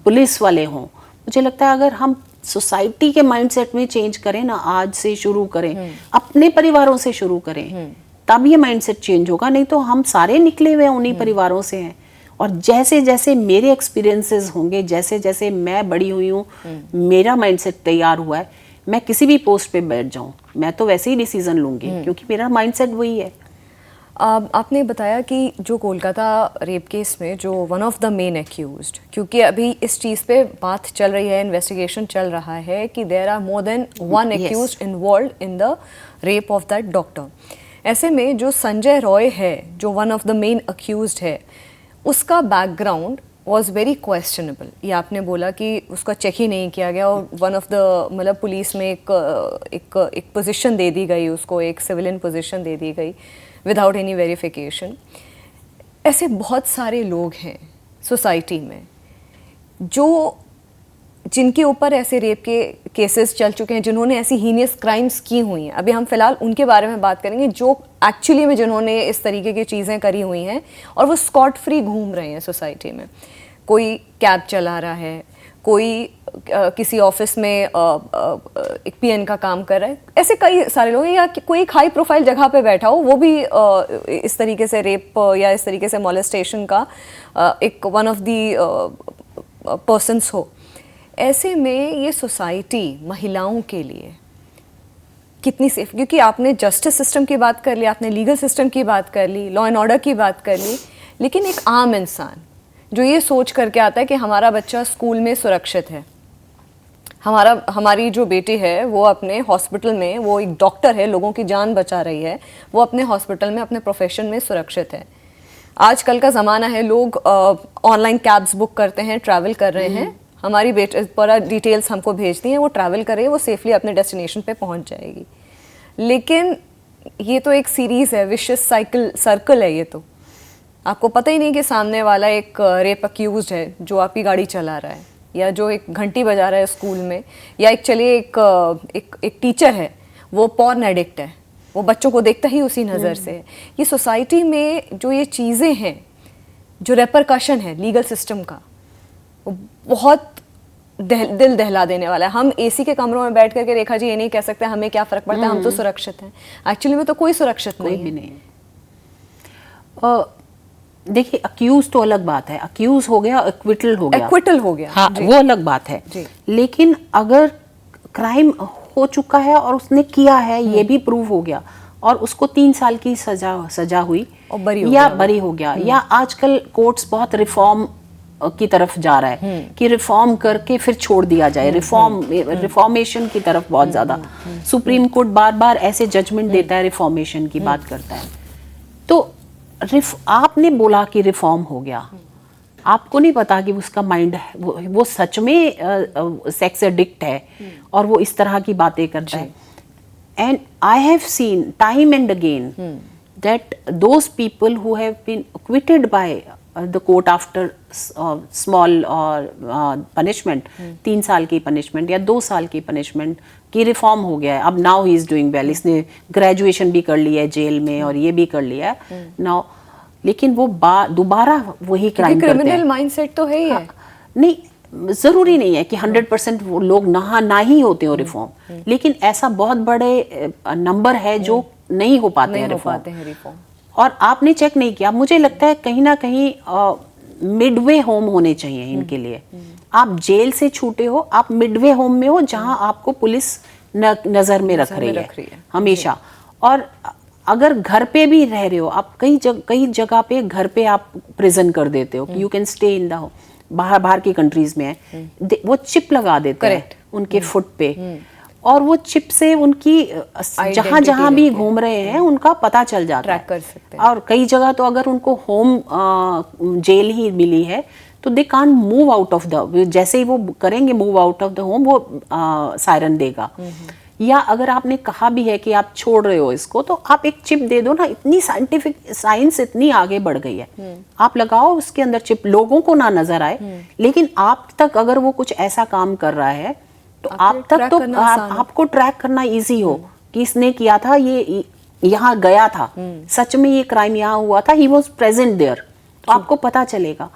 पुलिस वाले हों। मुझे लगता है अगर हम सोसाइटी के माइंडसेट में चेंज करें ना, आज से शुरू करें, अपने परिवारों से शुरू करें, तब ये माइंडसेट चेंज होगा। नहीं तो हम सारे निकले हुए उन्हीं परिवारों से हैं, और जैसे जैसे मेरे एक्सपीरियंसेस होंगे, जैसे जैसे मैं बड़ी हुई हूँ, मेरा माइंडसेट तैयार हुआ है, मैं किसी भी पोस्ट पे बैठ जाऊं मैं तो वैसे ही डिसीजन लूंगी, क्योंकि मेरा माइंडसेट वही है। आपने बताया कि जो कोलकाता रेप केस में जो one of the main accused, क्योंकि अभी इस चीज़ पे बात चल रही है, इन्वेस्टिगेशन चल रहा है कि there are more than 1 accused involved in the rape of that doctor. ऐसे में जो संजय रॉय है, जो one of the main accused है, उसका बैकग्राउंड वॉज वेरी क्वेश्चनेबल। ये आपने बोला कि उसका चेक ही नहीं किया गया, और वन ऑफ द मतलब पुलिस में एक पोजीशन दे दी गई उसको, एक सिविलियन पोजीशन दे दी गई विदाउट एनी वेरिफिकेशन। ऐसे बहुत सारे लोग हैं सोसाइटी में जिनके ऊपर ऐसे रेप के केसेस चल चुके हैं, जिन्होंने ऐसी हीनियस क्राइम्स की हुई हैं। अभी हम फिलहाल उनके बारे में बात करेंगे जो एक्चुअली में जिन्होंने इस तरीके की चीज़ें करी हुई हैं और वो स्कॉट फ्री घूम रहे हैं सोसाइटी में। कोई कैब चला रहा है, कोई किसी ऑफिस में एक पीएन का काम कर रहा है, ऐसे कई सारे लोग हैं, या कोई एक हाई प्रोफाइल जगह पे बैठा हो, वो भी इस तरीके से रेप या इस तरीके से मॉलेस्टेशन का एक वन ऑफ दी पर्सन्स हो। ऐसे में ये सोसाइटी महिलाओं के लिए कितनी सेफ, क्योंकि आपने जस्टिस सिस्टम की बात कर ली, आपने लीगल सिस्टम की बात कर ली, लॉ एंड ऑर्डर की बात कर ली, लेकिन एक आम इंसान जो ये सोच करके आता है कि हमारा बच्चा स्कूल में सुरक्षित है, हमारी जो बेटी है वो अपने हॉस्पिटल में, वो एक डॉक्टर है, लोगों की जान बचा रही है, वो अपने हॉस्पिटल में अपने प्रोफेशन में सुरक्षित है। आजकल का ज़माना है, लोग ऑनलाइन कैब्स बुक करते हैं, ट्रैवल कर रहे हैं, हमारी बेटी पूरा डिटेल्स हमको भेजती हैं, वो ट्रैवल कर रही है, वो सेफली अपने डेस्टिनेशन पे पहुंच जाएगी। लेकिन ये तो एक सीरीज है, विशियस सर्कल है ये तो। आपको पता ही नहीं कि सामने वाला एक रेप अक्यूज्ड है जो आपकी गाड़ी चला रहा है, या जो एक घंटी बजा रहा है स्कूल में, या एक चलिए एक टीचर है वो पॉर्न एडिक्ट है, वो बच्चों को देखता ही उसी नज़र से है। ये सोसाइटी में जो ये चीज़ें हैं, जो रेपरकशन है लीगल सिस्टम का, वो बहुत दिल दहला देने वाला है। हम एसी के कमरों में बैठ करके रेखा जी ये नहीं कह सकते हमें क्या फ़र्क पड़ता है, हम तो सुरक्षित हैं। एक्चुअली में तो कोई सुरक्षित नहीं भी नहीं। देखिए, अक्यूज तो अलग बात है, अक्यूज हो गया, एक्विटल हो गया, एक्विटल हो गया, हाँ वो अलग बात है। लेकिन अगर क्राइम हो चुका है और उसने किया है, ये भी प्रूव हो गया, और उसको 3 साल की सजा हुई और बरी हो गया, या आजकल कोर्ट्स बहुत रिफॉर्म की तरफ जा रहा है कि रिफॉर्म करके फिर छोड़ दिया जाए, रिफॉर्मेशन की तरफ बहुत ज्यादा सुप्रीम कोर्ट बार बार ऐसे जजमेंट देता है, रिफॉर्मेशन की बात करता है। तो आपने बोला कि रिफॉर्म हो गया, आपको नहीं पता कि उसका माइंड वो सच में सेक्स एडिक्ट है और वो इस तरह की बातें करता है। And I have seen time and again that those people who have been acquitted by the court after small punishment, 3 साल की पनिशमेंट या 2 साल की पनिशमेंट, की रिफॉर्म हो गया है, अब now he is doing well, इसने ग्रेजुएशन भी कर लिया है जेल में और ये भी कर लिया है नाउ, लेकिन वो दोबारा वही क्राइम करते हैं। क्रिमिनल माइंडसेट तो है ही है। नहीं, जरूरी नहीं है कि 100% वो लोग ना ही होते हो रिफॉर्म, लेकिन ऐसा बहुत बड़े नंबर है जो नहीं हो पाते हैं रिफॉर्म। और आपने चेक नहीं किया, मुझे लगता है कहीं ना कहीं मिडवे होम होने चाहिए इनके लिए। आप जेल से छूटे हो, आप मिडवे होम में हो जहां आपको पुलिस नजर में रख रही है हमेशा। और अगर घर पे भी रह रहे हो आप, कई जगह पे घर पे आप प्रिजन कर देते हो कि you can stay in the, बाहर की कंट्रीज में है वो चिप लगा देते हैं उनके फुट पे, और वो चिप से उनकी जहां भी घूम रहे हैं उनका पता चल जाता है, ट्रैक कर सकते हैं। और कई जगह तो अगर उनको होम जेल ही मिली है तो they can't move out of the, जैसे ही वो करेंगे move out of the home वो सायरन देगा। या अगर आपने कहा भी है कि आप छोड़ रहे हो इसको, तो आप एक चिप दे दो ना, इतनी साइंटिफिक साइंस इतनी आगे बढ़ गई है, आप लगाओ उसके अंदर चिप, लोगों को ना नजर आए, लेकिन आप तक अगर वो कुछ ऐसा काम कर रहा है तो आप तक तो आपको ट्रैक करना इजी हो कि इसने किया था, ये यहाँ गया था, सच में ये क्राइम यहाँ हुआ था, ही वॉज प्रेजेंट देयर, तो आपको पता चलेगा।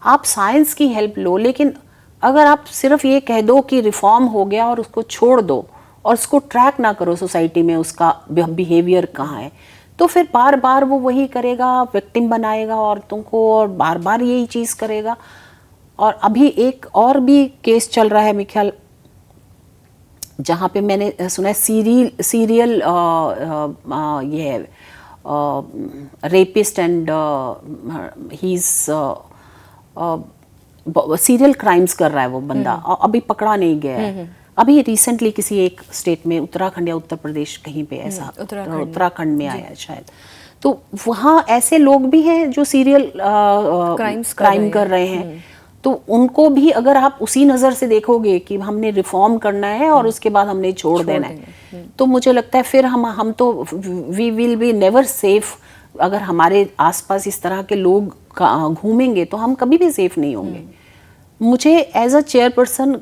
आप साइंस की हेल्प लो, लेकिन अगर आप सिर्फ ये कह दो कि रिफॉर्म हो गया और उसको छोड़ दो और उसको ट्रैक ना करो सोसाइटी में उसका बिहेवियर कहाँ है, तो फिर बार बार वो वही करेगा, विक्टिम बनाएगा औरतों को और बार बार यही चीज़ करेगा। और अभी एक और भी केस चल रहा है मेरे ख्याल, जहाँ पे मैंने सुना है सीरियल ये है rapist and he is serial crimes कर रहा है वो बंदा, अभी पकड़ा नहीं गया है। अभी रिसेंटली किसी एक स्टेट में, उत्तराखंड या उत्तर प्रदेश कहीं पे ऐसा, उत्तराखंड में आया है शायद, तो वहाँ ऐसे लोग भी हैं जो सीरियल क्राइम कर रहे हैं। तो उनको भी अगर आप उसी नज़र से देखोगे कि हमने रिफॉर्म करना है और उसके बाद हमने छोड़ देना है, तो मुझे लगता है फिर हम तो we will be never safe. अगर हमारे आसपास इस तरह के लोग घूमेंगे तो हम कभी भी सेफ नहीं होंगे। मुझे एज अ चेयरपर्सन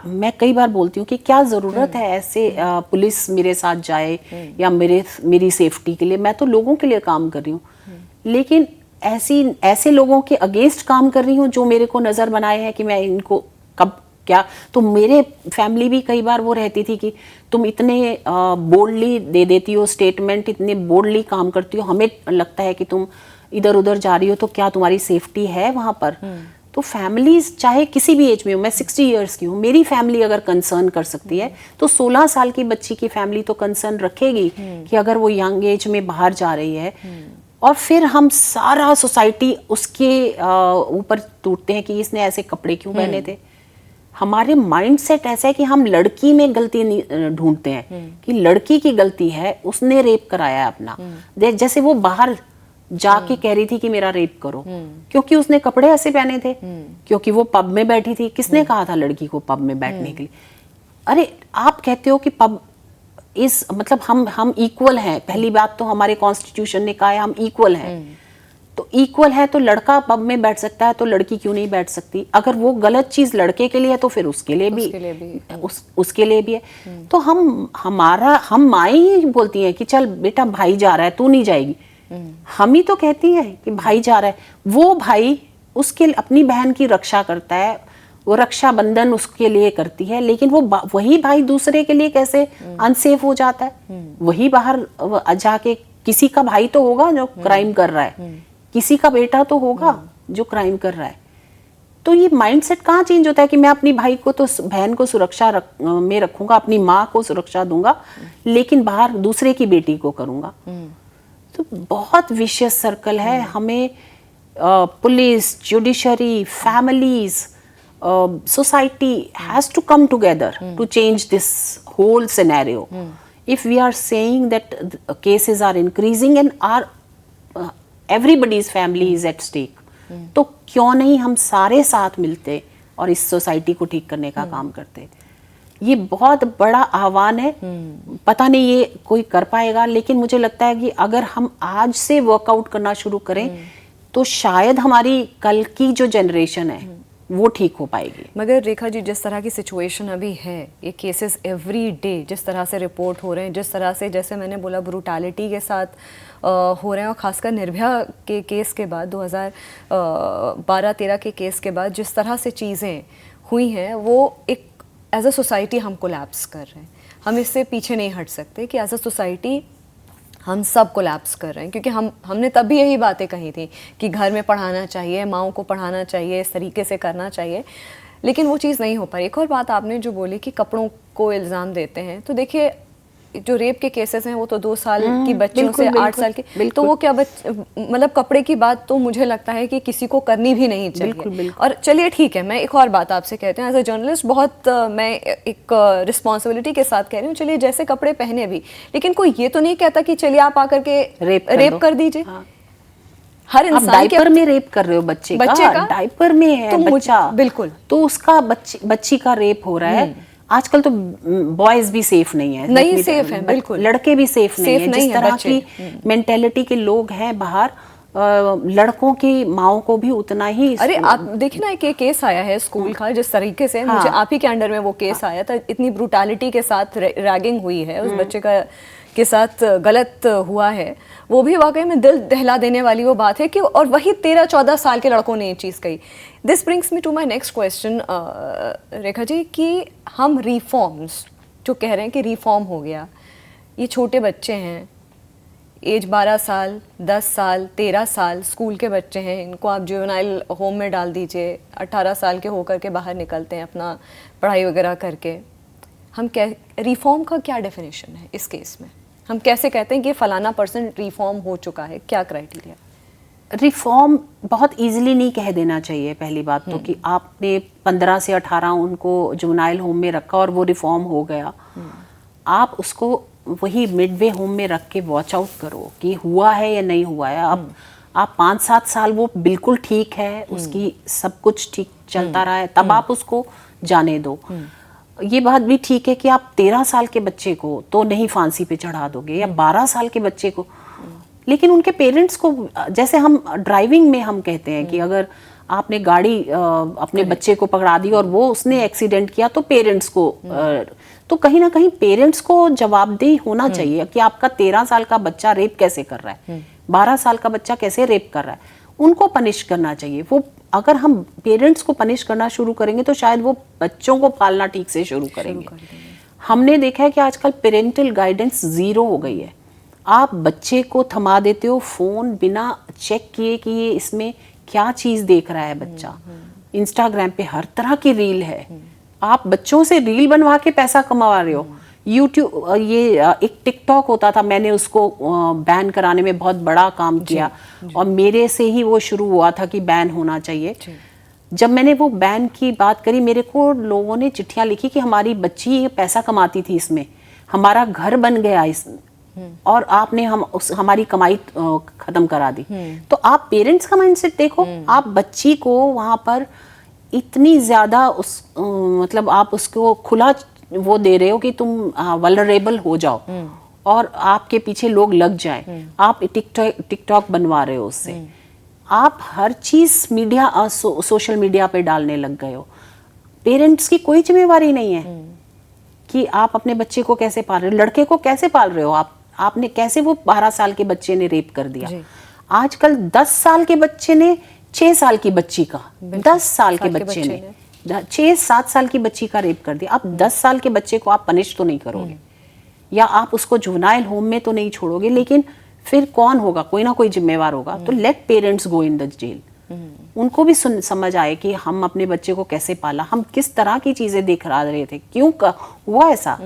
मैं कई बार बोलती हूँ कि क्या ज़रूरत है ऐसे पुलिस मेरे साथ जाए या मेरी सेफ्टी के लिए, मैं तो लोगों के लिए काम कर रही हूँ, लेकिन ऐसे लोगों के अगेंस्ट काम कर रही हूँ जो मेरे को नज़र बनाए हैं कि मैं इनको कब क्या। तो मेरे फैमिली भी कई बार वो रहती थी कि तुम इतने बोल्डली दे देती हो स्टेटमेंट, इतने बोल्डली काम करती हो, हमें लगता है कि तुम इधर उधर जा रही हो, तो क्या तुम्हारी सेफ्टी है वहाँ पर। तो फैमिलीज चाहे किसी भी एज में हो, मैं 60 इयर्स की हूँ, मेरी फैमिली अगर कंसर्न कर सकती है तो 16 साल की बच्ची की फैमिली तो कंसर्न रखेगी कि अगर वो यंग एज में बाहर जा रही है। और फिर हम सारा सोसाइटी उसके ऊपर टूटते हैं कि इसने ऐसे कपड़े क्यों पहने थे। हमारे माइंडसेट ऐसा है कि हम लड़की में गलती ढूंढते हैं कि लड़की की गलती है, उसने रेप कराया है अपना, जैसे वो बाहर जाके कह रही थी कि मेरा रेप करो, क्योंकि उसने कपड़े ऐसे पहने थे, क्योंकि वो पब में बैठी थी। किसने कहा था लड़की को पब में बैठने के लिए? अरे आप कहते हो कि पब इस मतलब हम इक्वल हैं। पहली बात तो हमारे कॉन्स्टिट्यूशन ने कहा है हम इक्वल हैं। तो इक्वल है तो लड़का पब में बैठ सकता है तो लड़की क्यों नहीं बैठ सकती? अगर वो गलत चीज लड़के के लिए है तो फिर उसके लिए भी उसके लिए भी है। तो हम माएँ ही बोलती हैं कि चल बेटा भाई जा रहा है तू नहीं जाएगी। हम ही तो कहती हैं कि भाई जा रहा है, वो भाई उसके अपनी बहन की रक्षा करता है, वो रक्षाबंधन उसके लिए करती है, लेकिन वो वही भाई दूसरे के लिए कैसे अनसेफ हो जाता है? वही बाहर जाके किसी का भाई तो होगा जो क्राइम कर रहा है, किसी का बेटा तो होगा जो क्राइम कर रहा है। तो ये माइंडसेट कहाँ चेंज होता है कि मैं अपनी भाई को तो बहन को सुरक्षा में रखूंगा, अपनी माँ को सुरक्षा दूंगा, लेकिन बाहर दूसरे की बेटी को करूंगा। तो बहुत विशियस सर्कल है। हमें police, judiciary, families, society has to come together to change this whole scenario. If we are saying that the cases are increasing and everybody's family is at stake, तो क्यों नहीं हम सारे साथ मिलते और इस सोसाइटी को ठीक करने का काम करते? ये बहुत बड़ा आह्वान है। पता नहीं ये कोई कर पाएगा, लेकिन मुझे लगता है कि अगर हम आज से वर्कआउट करना शुरू करें तो शायद हमारी कल की जो जनरेशन है वो ठीक हो पाएगी। मगर रेखा जी, जिस तरह की सिचुएशन अभी है, ये केसेस एवरी डे जिस तरह से रिपोर्ट हो रहे हैं, जिस तरह से जैसे मैंने बोला ब्रूटैलिटी के साथ हो रहे हैं, और ख़ासकर निर्भया के केस के बाद 2012-13 के केस के बाद जिस तरह से चीज़ें हुई हैं, वो एक एज अ सोसाइटी हम कोलैप्स कर रहे हैं। हम इससे पीछे नहीं हट सकते कि एज अ सोसाइटी हम सब कोलैप्स कर रहे हैं, क्योंकि हमने तब भी यही बातें कही थी कि घर में पढ़ाना चाहिए, माँओं को पढ़ाना चाहिए, इस तरीके से करना चाहिए, लेकिन वो चीज़ नहीं हो पाई। एक और बात आपने जो बोली कि कपड़ों को इल्ज़ाम देते हैं, तो देखिए जो रेप के केसेस हैं वो तो 2 साल की बच्चियों से 8 साल के, तो वो क्या मतलब कपड़े की बात तो मुझे लगता है कि किसी को करनी भी नहीं चाहिए। और चलिए ठीक है, मैं एक और बात आपसे कहती हूँ, एज अ जर्नलिस्ट बहुत मैं एक रिस्पॉन्सिबिलिटी के साथ कह रही हूँ, चलिए जैसे कपड़े पहने भी, लेकिन कोई ये तो नहीं कहता कि चलिए आप आकर के रेप कर दीजिए। हाँ। हर इंसान डायपर में रेप कर रहे हो बच्चे का डायपर में है तो बच्चा, बिल्कुल, तो उसका बच्ची का रेप हो रहा है। आजकल तो बॉयज भी सेफ नहीं है, नहीं सेफ है, बिल्कुल, लड़के भी सेफ नहीं है। जिस तरह की मेंटेलिटी के लोग हैं बाहर, लड़कों की माओं को भी उतना ही। अरे आप देखिए ना, एक केस आया है स्कूल का, जिस तरीके से मुझे आप ही के अंडर में वो केस आया था, इतनी ब्रूटैलिटी के साथ रैगिंग हुई है उस बच्चे के साथ, गलत हुआ है, वो भी वाकई में दिल दहला देने वाली वो बात है कि, और वही 13-14 साल के लड़कों ने ये चीज़ कही। This brings me to my next question Rekha ji, कि हम रिफॉर्म्स जो कह रहे हैं कि रिफॉर्म हो गया, ये छोटे बच्चे हैं, एज 12 साल, 10 साल, 13 साल, स्कूल के बच्चे हैं, इनको आप जुवेनाइल होम में डाल दीजिए, 18 साल के होकर के बाहर निकलते हैं अपना पढ़ाई वगैरह करके। हम रिफॉर्म का क्या डेफिनेशन है इस केस में? हम कैसे कहते हैं कि फलाना पर्सन रिफॉर्म हो चुका है? क्या क्राइटेरिया? रिफॉर्म बहुत इजीली नहीं कह देना चाहिए। पहली बात तो कि आपने 15 से 18 उनको जुवेनाइल होम में रखा और वो रिफॉर्म हो गया, आप उसको वही मिडवे होम में रख के वॉच आउट करो कि हुआ है या नहीं हुआ है। अब आप 5-7 साल वो बिल्कुल ठीक है, उसकी सब कुछ ठीक चलता रहा है, तब आप उसको जाने दो। ये बात भी ठीक है कि आप 13 साल के बच्चे को तो नहीं फांसी पे चढ़ा दोगे, या 12 साल के बच्चे को, लेकिन उनके पेरेंट्स को, जैसे हम ड्राइविंग में हम कहते हैं कि अगर आपने गाड़ी अपने बच्चे को पकड़ा दी और वो उसने एक्सीडेंट किया, तो पेरेंट्स को तो कहीं ना कहीं पेरेंट्स को जवाबदेही होना चाहिए कि आपका 13 साल का बच्चा रेप कैसे कर रहा है, 12 साल का बच्चा कैसे रेप कर रहा है, उनको पनिश करना चाहिए। वो अगर हम पेरेंट्स को पनिश करना शुरू करेंगे तो शायद वो बच्चों को पालना ठीक से शुरू करेंगे। हमने देखा है कि आजकल पेरेंटल गाइडेंस 0 हो गई है। आप बच्चे को थमा देते हो फोन बिना चेक किए कि ये इसमें क्या चीज देख रहा है बच्चा। इंस्टाग्राम पे हर तरह की रील है, आप बच्चों से रील बनवा के पैसा कमा रहे हो। यूट्यूब, ये एक टिकटॉक होता था, मैंने उसको बैन कराने में बहुत बड़ा काम किया और मेरे से ही वो शुरू हुआ था कि बैन होना चाहिए। जब मैंने वो बैन की बात करी, मेरे को लोगों ने चिट्ठियां लिखी कि हमारी बच्ची ये पैसा कमाती थी इसमें, हमारा घर बन गया इसमें, और आपने हमारी कमाई खत्म करा दी। तो आप पेरेंट्स का माइंडसेट देखो, आप बच्ची को वहां पर इतनी ज्यादा मतलब आप उसको खुला वो दे रहे हो कि तुम वल्नरेबल हो जाओ और आपके पीछे लोग लग जाए। आप टिकटॉक बनवा रहे हो उससे, आप हर चीज मीडिया सोशल मीडिया पे डालने लग गए हो। पेरेंट्स की कोई जिम्मेवारी नहीं है कि आप अपने बच्चे को कैसे पाल रहे हो, लड़के को कैसे पाल रहे हो आपने कैसे, वो 12 साल के बच्चे ने रेप कर दिया। आजकल 10 साल के बच्चे ने 6 साल की बच्ची का, 10 साल के बच्चे ने 6-7 साल की बच्ची का रेप कर दिया। अब 10 साल के बच्चे को आप पनिश तो नहीं करोगे या आप उसको जुवेनाइल होम में तो नहीं छोड़ोगे, लेकिन फिर कौन होगा, कोई ना कोई जिम्मेवार होगा। तो let parents go in the jail. उनको भी समझ आए कि हम अपने बच्चे को कैसे पाला, हम किस तरह की चीजें देख रहे थे, क्यों हुआ ऐसा,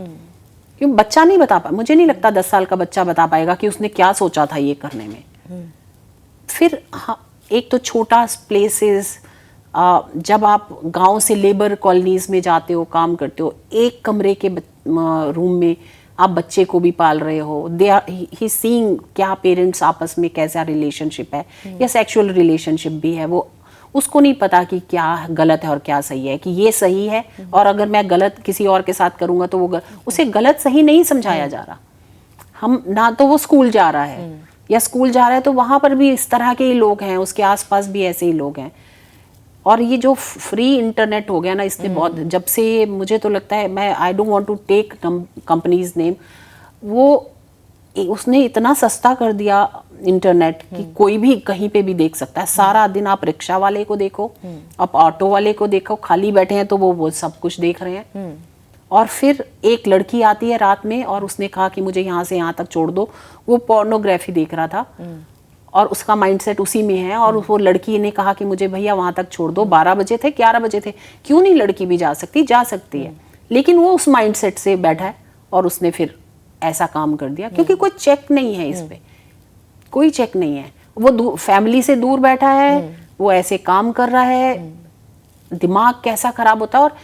क्यों बच्चा नहीं बता पाया। मुझे नहीं लगता 10 साल का बच्चा बता पाएगा कि उसने क्या सोचा था ये करने में। फिर एक तो छोटा प्लेसेस, जब आप गांव से लेबर कॉलोनीज में जाते हो, काम करते हो, एक कमरे के रूम में आप बच्चे को भी पाल रहे हो। दे आर ही सीइंग क्या पेरेंट्स आपस में कैसा रिलेशनशिप है या सेक्सुअल रिलेशनशिप भी है। वो उसको नहीं पता कि क्या गलत है और क्या सही है, कि ये सही है और अगर मैं गलत किसी और के साथ करूंगा तो वो उसे गलत सही नहीं समझाया जा रहा। हम ना तो वो स्कूल जा रहा है या स्कूल जा रहा है तो वहां पर भी इस तरह के ही लोग हैं, उसके आसपास भी ऐसे ही लोग हैं। और ये जो फ्री इंटरनेट हो गया ना, इसने बहुत, जब से मुझे तो लगता है, मैं I don't want to take companies name, वो उसने इतना सस्ता कर दिया इंटरनेट कि कोई भी कहीं पे भी देख सकता है। सारा दिन आप रिक्शा वाले को देखो, आप ऑटो वाले को देखो, खाली बैठे हैं तो वो सब कुछ देख रहे हैं। और फिर एक लड़की आती है रात में और उसने कहा कि मुझे यहाँ से यहाँ तक छोड़ दो, वो पोर्नोग्राफी देख रहा था और उसका माइंडसेट उसी में है। और वो लड़की ने कहा कि मुझे भैया वहां तक छोड़ दो, 12 बजे थे, 11 बजे थे, क्यों नहीं लड़की भी जा सकती, जा सकती है। लेकिन वो उस माइंडसेट से बैठा है और उसने फिर ऐसा काम कर दिया, क्योंकि कोई चेक नहीं है इस पे, कोई चेक नहीं है। वो फैमिली से दूर बैठा है, वो ऐसे काम कर रहा है, दिमाग कैसा खराब होता है। और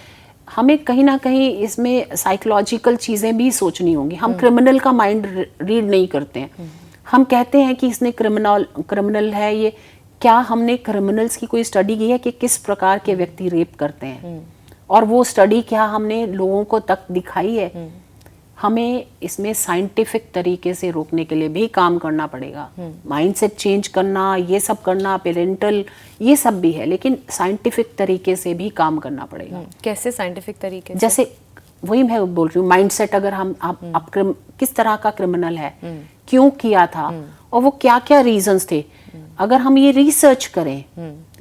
हमें कहीं ना कहीं इसमें साइकोलॉजिकल चीजें भी सोचनी होंगी। हम क्रिमिनल का माइंड रीड नहीं करते हैं। हम कहते हैं कि इसने क्रिमिनल है ये, क्या हमने क्रिमिनल्स की कोई स्टडी की है कि किस प्रकार के व्यक्ति रेप करते हैं, और वो स्टडी क्या हमने लोगों को तक दिखाई है। हमें इसमें साइंटिफिक तरीके से रोकने के लिए भी काम करना पड़ेगा। माइंडसेट चेंज करना, ये सब करना, पेरेंटल, ये सब भी है, लेकिन साइंटिफिक तरीके से भी काम करना पड़ेगा। कैसे साइंटिफिक तरीके से? जैसे वही मैं बोल रही हूँ, माइंडसेट, अगर हम आप किस तरह का क्रिमिनल है, क्यों किया था और वो क्या क्या रीजंस थे, अगर हम ये रिसर्च करें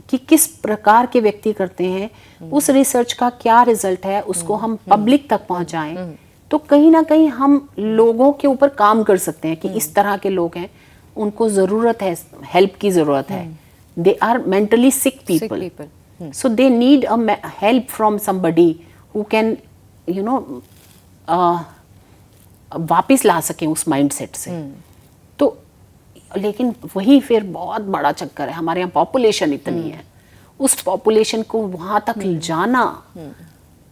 कि किस प्रकार के व्यक्ति करते हैं, उस रिसर्च का क्या रिजल्ट है, उसको हम पब्लिक तक पहुंचाएं, तो कहीं ना कहीं हम लोगों के ऊपर काम कर सकते हैं कि इस तरह के लोग हैं, उनको जरूरत है, हेल्प की जरूरत है। They are mentally sick people, so they need a help from somebody who can वापिस ला सकें उस माइंडसेट से। तो लेकिन वही फिर बहुत बड़ा चक्कर है, हमारे यहाँ पॉपुलेशन इतनी है, उस पॉपुलेशन को वहां तक जाना,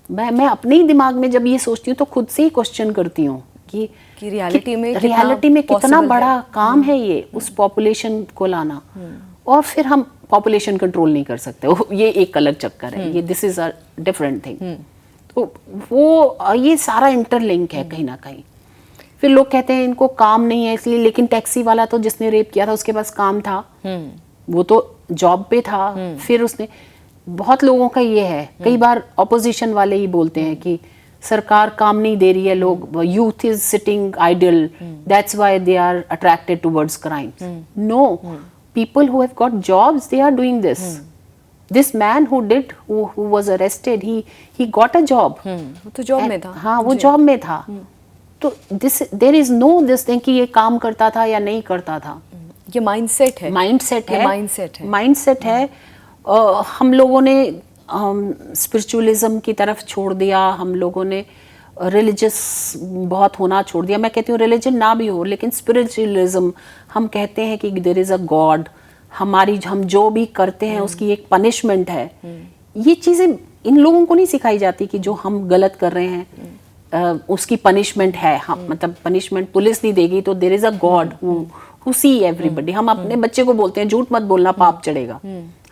मैं अपने ही दिमाग में जब ये सोचती हूँ तो खुद से ही क्वेश्चन करती हूँ कि रियलिटी में कितना बड़ा काम है ये, उस पॉपुलेशन को लाना। और फिर हम पॉपुलेशन कंट्रोल नहीं कर सकते, ये एक अलग चक्कर है, ये this is a different thing. तो वो ये सारा इंटरलिंक है कहीं ना कहीं। फिर लोग कहते हैं इनको काम नहीं है इसलिए, लेकिन टैक्सी वाला तो जिसने रेप किया था उसके पास काम था, वो तो जॉब पे था। फिर उसने, बहुत लोगों का ये है, कई बार ऑपोजिशन वाले ही बोलते हैं कि सरकार काम नहीं दे रही है, लोग, youth is sitting idle, that's why they are attracted towards crimes. No, people who have got jobs, they are doing this. This man who was arrested, he got a job. वो तो जॉब में था। हाँ, वो job में था। तो there is no this thing कि ये काम करता था या नहीं करता था। ये माइंडसेट है, माइंडसेट है। हम लोगों ने स्पिरिचुअलिज्म की तरफ छोड़ दिया, हम लोगों ने रिलीजियस बहुत होना छोड़ दिया। मैं कहती हूँ रिलीजन ना भी हो, लेकिन स्पिरिचुअलिज्म, हम कहते हैं कि देयर इज अ गॉड, हम जो भी करते हैं उसकी एक पनिशमेंट है। ये चीजें इन लोगों को नहीं सिखाई जाती कि जो हम गलत कर रहे हैं उसकी पनिशमेंट है। हम मतलब पनिशमेंट पुलिस नहीं देगी तो there is a god who see everybody. हम अपने बच्चे को बोलते हैं झूठ मत बोलना, पाप चढ़ेगा।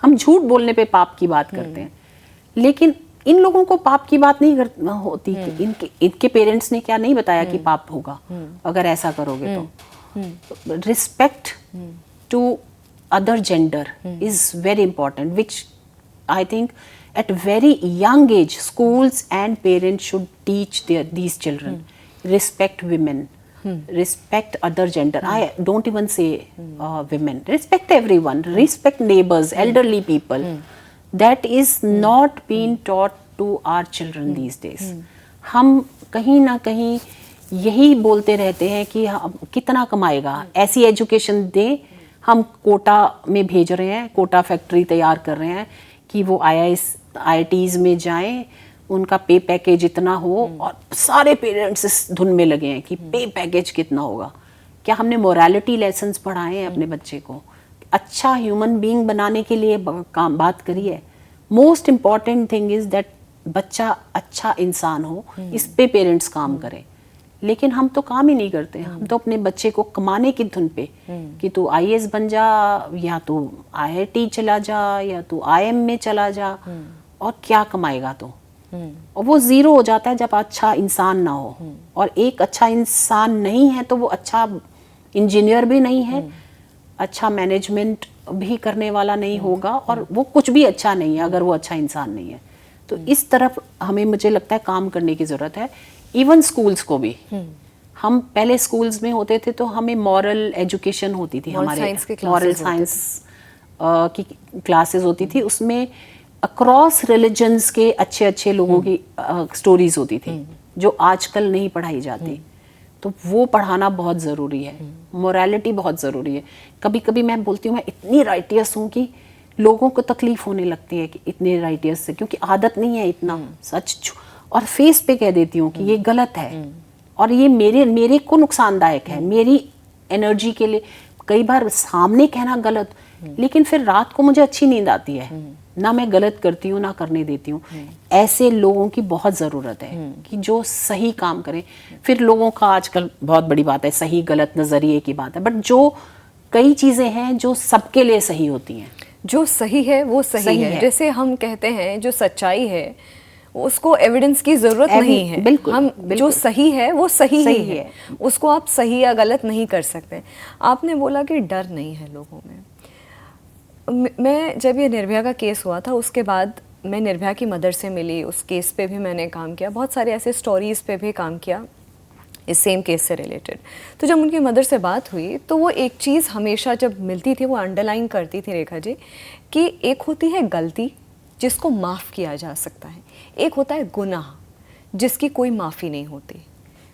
हम झूठ बोलने पे पाप की बात करते हैं, लेकिन इन लोगों को पाप की बात नहीं होती कि इनके पेरेंट्स ने क्या नहीं बताया कि पाप होगा अगर ऐसा करोगे तो। Respect to other gender is very important, which I think at very young age schools and parents should teach these children respect women, respect other gender. I don't even say women, respect everyone, respect neighbors, elderly people. That is not being taught to our children these days. हम कहीं ना कहीं यही बोलते रहते हैं कि हम कितना कमाएगा, ऐसी एजुकेशन दें, हम कोटा में भेज रहे हैं, कोटा फैक्ट्री तैयार कर रहे हैं कि वो IITs में जाएं, उनका पे पैकेज इतना हो, और सारे पेरेंट्स इस धुन में लगे हैं कि पे पैकेज कितना होगा। क्या हमने मोरालिटी लेसन्स पढ़ाए हैं अपने बच्चे को? अच्छा ह्यूमन बीइंग बनाने के लिए काम बात करिए। Most important thing is that बच्चा अच्छा इंसान हो, इस पे पेरेंट्स काम करें। लेकिन हम तो काम ही नहीं करते, हम तो अपने बच्चे को कमाने की धुन पे कि तू IAS बन जा, या तू IIT चला जा, या तू IIM में चला जा, और क्या कमाएगा तो। और वो जीरो हो जाता है जब अच्छा इंसान ना हो, और एक अच्छा इंसान नहीं है तो वो अच्छा इंजीनियर भी नहीं है, अच्छा मैनेजमेंट भी करने वाला नहीं होगा, और वो कुछ भी अच्छा नहीं है अगर वो अच्छा इंसान नहीं है। तो इस तरफ हमें, मुझे लगता है, काम करने की जरूरत है। इवन स्कूल्स को भी, हम पहले स्कूल्स में होते थे तो हमें मॉरल एजुकेशन होती थी, हमारे मॉरल साइंस की क्लासेस होती थी, उसमें अक्रॉस रिलीजन्स के अच्छे अच्छे लोगों की स्टोरीज होती थी जो आजकल नहीं पढ़ाई जाती। तो वो पढ़ाना बहुत ज़रूरी है, मोरालिटी बहुत ज़रूरी है। कभी कभी मैं बोलती हूँ, मैं इतनी राइटियस हूँ कि लोगों को तकलीफ होने लगती है कि इतने राइटियस से, क्योंकि आदत नहीं है इतना सच, और फेस पे कह देती हूँ कि ये गलत है और ये मेरे को नुकसानदायक है, मेरी एनर्जी के लिए। कई बार सामने कहना गलत, लेकिन फिर रात को मुझे अच्छी नींद आती है, ना मैं गलत करती हूँ ना करने देती हूँ। ऐसे लोगों की बहुत ज़रूरत है कि जो सही काम करें। फिर लोगों का आजकल बहुत बड़ी बात है, सही गलत नज़रिए की बात है, बट जो कई चीज़ें हैं जो सबके लिए सही होती हैं, जो सही है वो सही है। जैसे हम कहते हैं जो सच्चाई है उसको एविडेंस की जरूरत नहीं है, बिल्कुल। जो सही है वो सही ही है, उसको आप सही या गलत नहीं कर सकते। आपने बोला कि डर नहीं है लोगों में। मैं जब ये निर्भया का केस हुआ था उसके बाद मैं निर्भया की मदर से मिली, उस केस पे भी मैंने काम किया, बहुत सारे ऐसे स्टोरीज़ पे भी काम किया इस सेम केस से रिलेटेड। तो जब उनकी मदर से बात हुई तो वो एक चीज़ हमेशा जब मिलती थी वो अंडरलाइन करती थी रेखा जी, कि एक होती है गलती जिसको माफ़ किया जा सकता है, एक होता है गुनाह जिसकी कोई माफ़ी नहीं होती।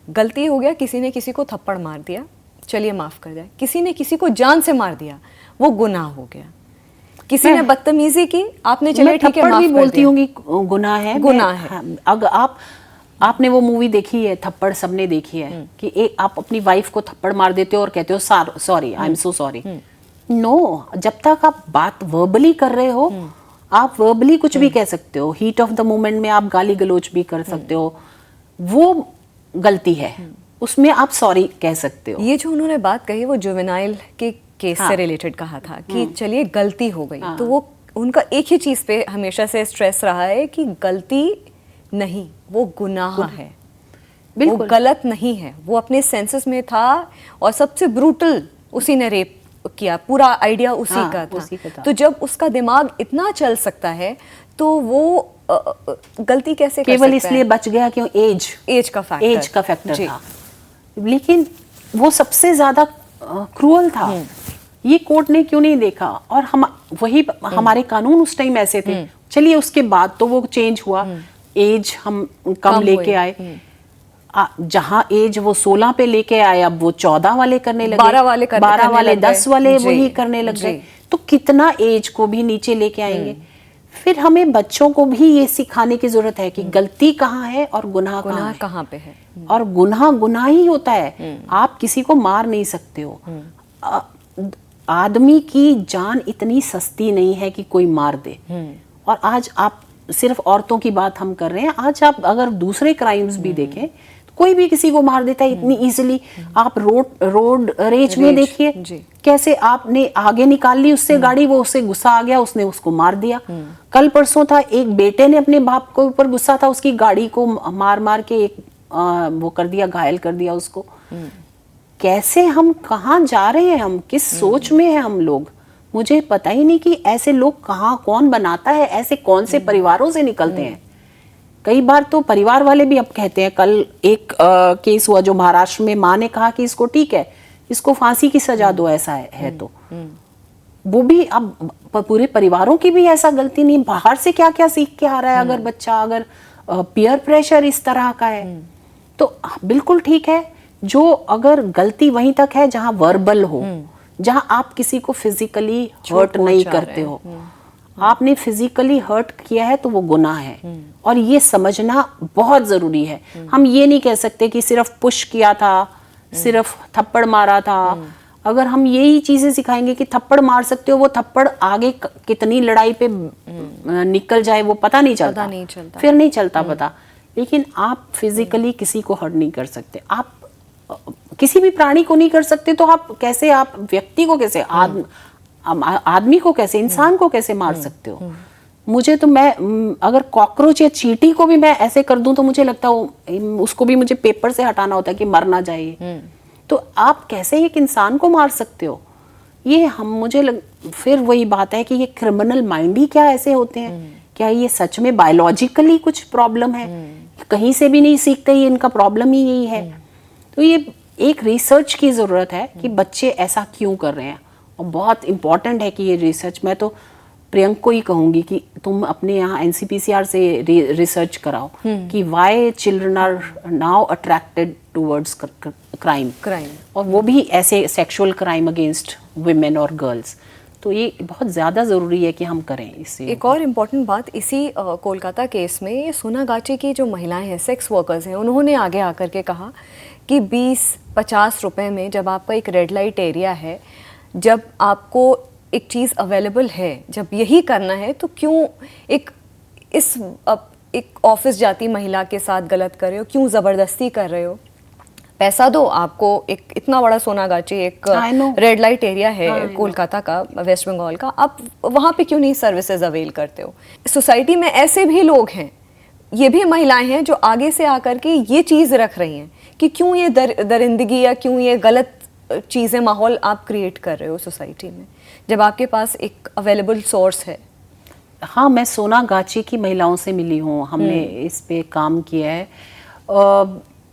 गलती हो गया, किसी ने किसी को थप्पड़ मार दिया, चलिए माफ़ कर दिया। किसी ने किसी को जान से मार दिया, वो गुनाह हो गया। किसी ने बदतमीजी की, आपने चलिए ठीक है माफ कर दिया। बोलती हूँ कि गुनाह है, गुनाह है। अगर आपने वो मूवी देखी है थप्पड़, सबने देखी है, कि आप अपनी वाइफ को थप्पड़ मार देते हो और कहते हो sorry, I am so sorry. No, जब तक आप बात वर्बली कर रहे हो, आप वर्बली कुछ भी कह सकते हो, हीट ऑफ द मोमेंट में आप गाली गलोच भी कर सकते हो, वो गलती है, उसमें आप सॉरी कह सकते हो। ये जो उन्होंने बात कही वो जुवेनाइल के केस से रिलेटेड कहा था कि चलिए गलती हो गई, तो वो उनका एक ही चीज पे हमेशा से स्ट्रेस रहा है कि गलती नहीं, वो गुनाह है, वो गलत नहीं है, वो अपने सेंसेस में था और सबसे ब्रूटल उसी ने रेप किया, पूरा आइडिया उसी का था। तो जब उसका दिमाग इतना चल सकता है तो वो गलती कैसे कर सकता है? केवल इसलिए बच गया कि एज का फैक्टर था, लेकिन वो सबसे ज्यादा क्रूअल था। ये कोर्ट ने क्यों नहीं देखा? और वही हमारे कानून उस टाइम ऐसे थे। चलिए उसके बाद तो वो चेंज हुआ, एज हम कम लेके आए, जहां एज वो 16 पे लेके आए, अब वो 14 वाले करने लगे, 12 वाले 10 वाले वही करने लग गए। तो कितना एज को भी नीचे लेके आएंगे? फिर हमें बच्चों को भी ये सिखाने की जरूरत है कि गलती कहाँ है और गुनाह कहाँ पे है। और गुनाह ही होता है, आप किसी को मार नहीं सकते हो। आदमी की जान इतनी सस्ती नहीं है कि कोई मार दे। और आज आप सिर्फ औरतों की बात हम कर रहे हैं, आज आप अगर दूसरे क्राइम्स भी देखें, कोई भी किसी को मार देता है इतनी इजीली। आप रोड रेज में देखिए कैसे आपने आगे निकाल ली उससे गाड़ी, वो उससे गुस्सा आ गया, उसने उसको मार दिया। कल परसों था, एक बेटे ने अपने बाप के ऊपर गुस्सा था, उसकी गाड़ी को मार मार के एक वो कर दिया, घायल कर दिया उसको। कैसे हम कहाँ जा रहे हैं, हम किस सोच में हैं हम लोग, मुझे पता ही नहीं कि ऐसे लोग कहाँ, कौन बनाता है, ऐसे कौन से परिवारों से निकलते हैं। कई बार तो परिवार वाले भी अब कहते हैं, कल एक केस हुआ जो महाराष्ट्र में, माँ ने कहा कि इसको ठीक है, इसको फांसी की सजा दो, ऐसा है तो वो भी अब पूरे परिवारों की भी ऐसा गलती नहीं, बाहर से क्या क्या सीख के आ रहा है अगर बच्चा, अगर पीयर प्रेशर इस तरह का है तो बिल्कुल ठीक है। जो अगर गलती वहीं तक है जहां वर्बल हो, जहां आप किसी को फिजिकली हर्ट नहीं करते हो, आपने फिजिकली हर्ट किया है तो वो गुनाह है, और ये समझना बहुत जरूरी है। हम ये नहीं कह सकते कि सिर्फ पुश किया था, सिर्फ थप्पड़ मारा था। अगर हम यही चीजें सिखाएंगे कि थप्पड़ मार सकते हो, वो थप्पड़ आगे कितनी लड़ाई पे निकल जाए वो पता नहीं चलता, फिर नहीं चलता पता। लेकिन आप फिजिकली किसी को हर्ट नहीं कर सकते, आप किसी भी प्राणी को नहीं कर सकते, तो आप कैसे, आप व्यक्ति को कैसे, आदमी को कैसे, इंसान को कैसे मार सकते हो। मुझे तो, मैं अगर कॉकरोच या चींटी को भी मैं ऐसे कर दूं तो मुझे लगता है उसको भी मुझे पेपर से हटाना होता है कि मर ना जाए। तो आप कैसे एक इंसान को मार सकते हो, ये फिर वही बात है कि ये क्रिमिनल माइंड ही क्या ऐसे होते हैं, क्या ये सच में बायोलॉजिकली कुछ प्रॉब्लम है, कहीं से भी नहीं सीखते, ये इनका प्रॉब्लम ही यही है। तो ये एक रिसर्च की जरूरत है कि बच्चे ऐसा क्यों कर रहे हैं, और बहुत इंपॉर्टेंट है कि ये रिसर्च, मैं तो प्रियंक को ही कहूंगी कि तुम अपने यहाँ NCPCR से रिसर्च कराओ कि why children are now attracted towards crime, और वो भी ऐसे सेक्सुअल क्राइम अगेंस्ट वुमेन और गर्ल्स। तो ये बहुत ज़्यादा ज़रूरी है कि हम करें इससे। एक और इम्पॉर्टेंट बात, इसी कोलकाता केस में ये सोनागाची की जो महिलाएं हैं, सेक्स वर्कर्स हैं, उन्होंने आगे आकर के कहा कि 20-50 रुपए में जब आपका एक रेड लाइट एरिया है, जब आपको एक चीज़ अवेलेबल है, जब यही करना है तो क्यों एक ऑफिस जाती महिला के साथ गलत कर रहे हो, क्यों ज़बरदस्ती कर रहे हो। पैसा दो, आपको एक इतना बड़ा सोनागाची एक रेड लाइट एरिया है कोलकाता का, वेस्ट बंगाल का, आप वहाँ पे क्यों नहीं सर्विसेज अवेल करते हो। सोसाइटी में ऐसे भी लोग हैं, ये भी महिलाएं हैं जो आगे से आकर के ये चीज़ रख रही हैं कि क्यों ये दरिंदगी या क्यों ये गलत चीज़ें, माहौल आप क्रिएट कर रहे हो सोसाइटी में, जब आपके पास एक अवेलेबल सोर्स है। हाँ, मैं सोनागाची की महिलाओं से मिली हूँ, हमने इस पे काम किया है,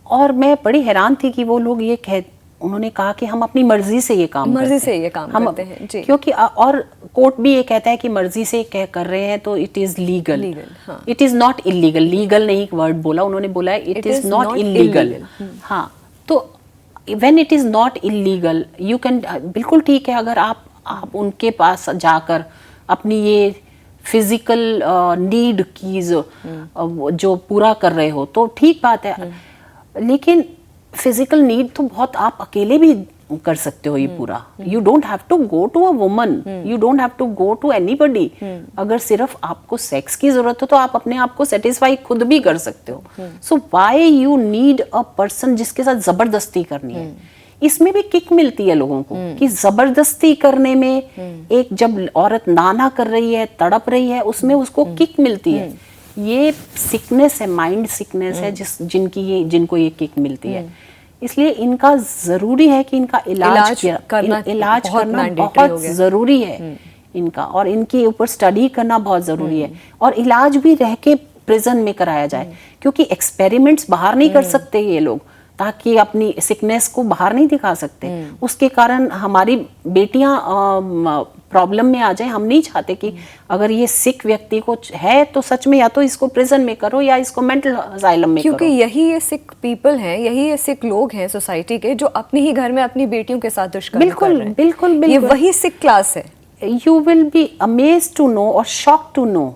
और मैं बड़ी हैरान थी कि वो लोग उन्होंने कहा कि हम अपनी मर्जी से ये काम करते हैं जी। क्योंकि और कोर्ट भी ये कहता है कि मर्जी से कर रहे हैं तो it is legal, it is not illegal. Legal नहीं एक वर्ड बोला उन्होंने, बोला है इट इज नॉट इलीगल। हाँ, तो when it is not illegal you can, बिल्कुल ठीक है, अगर आप उनके पास जाकर अपनी ये फिजिकल नीड की जो पूरा कर रहे हो तो ठीक बात है, लेकिन फिजिकल नीड तो बहुत आप अकेले भी कर सकते हो ये पूरा। You don't have to go to a woman, you don't have to go to anybody. अगर सिर्फ आपको सेक्स की जरूरत हो तो आप अपने आप को सेटिस्फाई खुद भी कर सकते हो। So why you need a person जिसके साथ जबरदस्ती करनी है। इसमें भी किक मिलती है लोगों को कि जबरदस्ती करने में, एक जब औरत नाना कर रही है, तड़प रही है, उसमें उसको किक मिलती है। ये सिकनेस है, माइंड सिकनेस है जिनको ये किक मिलती है। इसलिए इनका जरूरी है कि इनका इलाज करना बहुत जरूरी है इनका, और इनके ऊपर स्टडी करना बहुत जरूरी है, और इलाज भी रह के प्रिजन में कराया जाए, क्योंकि एक्सपेरिमेंट्स बाहर नहीं कर सकते ये लोग, ताकि अपनी सिकनेस को बाहर नहीं दिखा सकते। उसके कारण हमारी बेटियां प्रॉब्लम में आ जाए। हम नहीं चाहते कि अगर ये सिक व्यक्ति को है तो सच में या तो इसको प्रिजन में करो या इसको मेंटल असाइलम में क्योंकि करो। यही ये सिक पीपल हैं, यही ये सिक लोग हैं सोसाइटी के, जो अपने ही घर में अपनी बेटियों के साथ दुष्कर्म कर रहे हैं। बिल्कुल ये वही सिक क्लास है। You will be amazed to know or shocked to know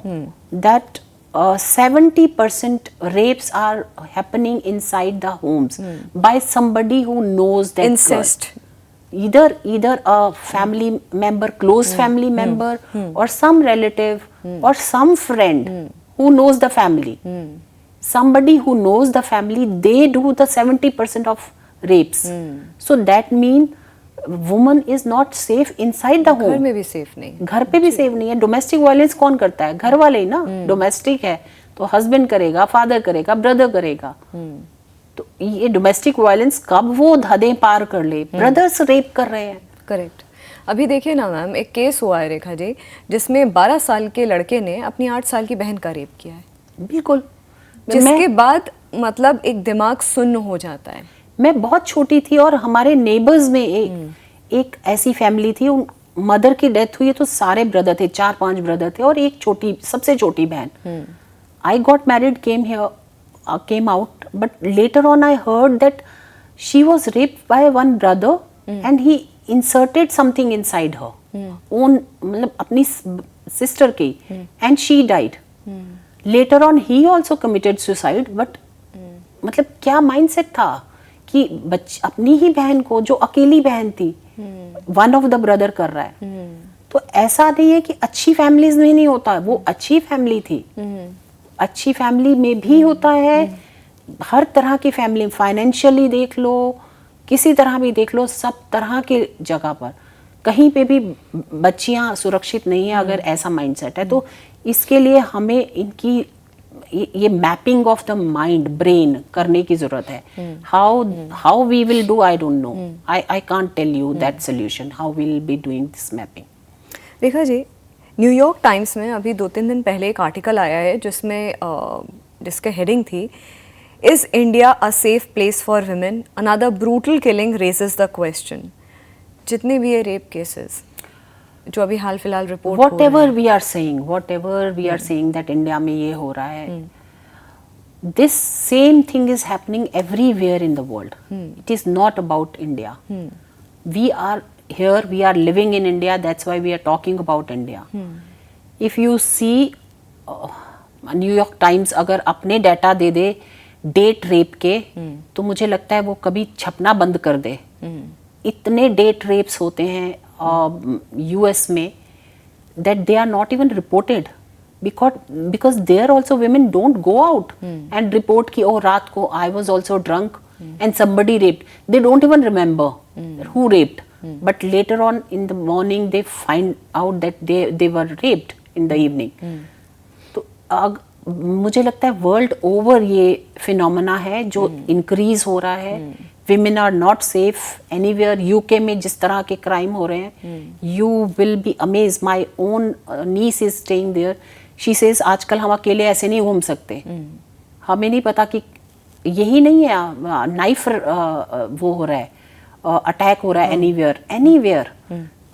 that 70% rapes are happening inside the homes by somebody who knows that Incest. Girl. Either a family member, close family member, or some relative or some friend who knows the family. somebody who knows the family, they do the 70% of rapes. So that mean woman is not safe inside the home. घर में भी safe नहीं, घर पे भी safe नहीं है. Domestic violence कौन करता है? घर वाले ही ना. डोमेस्टिक है तो हस्बैंड करेगा, फादर करेगा, ब्रदर करेगा. तो ये डोमेस्टिक वायलेंस कब वो हदें पार कर ले? ब्रदर्स रेप कर रहे हैं. करेक्ट. अभी देखिए ना मैम, एक केस हुआ है रेखा जी जिसमें 12 साल के लड़के ने अपनी 8 साल की बहन का रेप किया है. बिल्कुल. जिसके बाद मतलब एक दिमाग सुन्न हो जाता है. मैं बहुत छोटी थी और हमारे नेबर्स में एक ऐसी फैमिली थी. मदर की डेथ हुई है तो सारे ब्रदर थे, 4-5 ब्रदर थे और एक छोटी, सबसे छोटी बहन. I got married, came out, but later on I heard that she was raped by one brother and he inserted something inside her, own मतलब अपनी sister की, and she died. Later on he also committed suicide, but मतलब क्या mindset था कि अपनी ही बहन को, जो अकेली बहन थी, one of the brother कर रहा है. तो ऐसा नहीं है कि अच्छी फैमिलीज में नहीं होता, वो अच्छी फैमिली थी. अच्छी फैमिली में भी होता है. हर तरह की फैमिली, फाइनेंशियली देख लो, किसी तरह भी देख लो, सब तरह के जगह पर कहीं पे भी बच्चियां सुरक्षित नहीं है अगर ऐसा माइंडसेट है. तो इसके लिए हमें इनकी ये mapping of the mind, brain करने की जरूरत है. How we will do, I don't know. I can't tell you that solution, how we will be doing this mapping. Rekha ji, New York Times में अभी 2-3 दिन पहले एक आर्टिकल आया है जिसमें जिसके हेडिंग थी, is India a safe place for women, another brutal killing raises the question. जितने भी ये रेप केसेस जो अभी हाल फिलहाल report, whatever we are saying that India में ये हो रहा है, this same thing is happening everywhere in the world. It is not about India. We are here, we are living in India, that's why we are talking about India. If you see New York Times अगर अपने data दे दे date rape के, तो मुझे लगता है वो कभी छपना बंद कर दे. इतने डेट रेप्स होते हैं यूएस में that they are not even reported because there also women don't go out and report कि oh रात को I was also drunk and somebody raped. They don't even remember who raped. But later on in the morning they find out that they were raped in the evening. तो मुझे लगता है world over ये phenomena है जो increase हो रहा है. Women are not safe anywhere. UK में जिस तरह के क्राइम हो रहे हैं, you will be amazed. My own niece is staying there. She says आजकल हम अकेले ऐसे नहीं घूम सकते. हमें नहीं पता कि यही नहीं है, नाइफ वो हो रहा है, अटैक हो रहा है anywhere.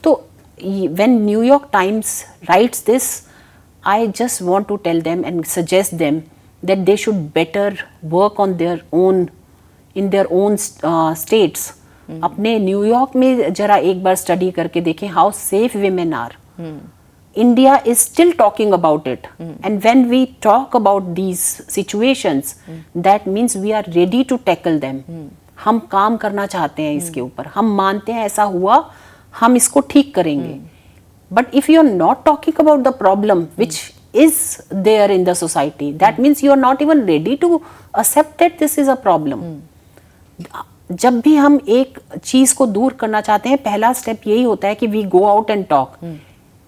तो when New York Times writes this, I just want to tell them and suggest them that they should better work on their own, in their own states. अपने न्यूयॉर्क में जरा एक बार स्टडी करके देखें how safe women are. India is still talking about it, and when we talk about these situations, that means we are ready to tackle them. हम काम करना चाहते हैं इसके ऊपर, हम मानते हैं ऐसा हुआ, हम इसको ठीक करेंगे. But if you are not talking about the problem which is there in the society, that means you are not even ready to accept that this is a problem. जब भी हम एक चीज को दूर करना चाहते हैं, पहला स्टेप यही होता है कि we go out and talk.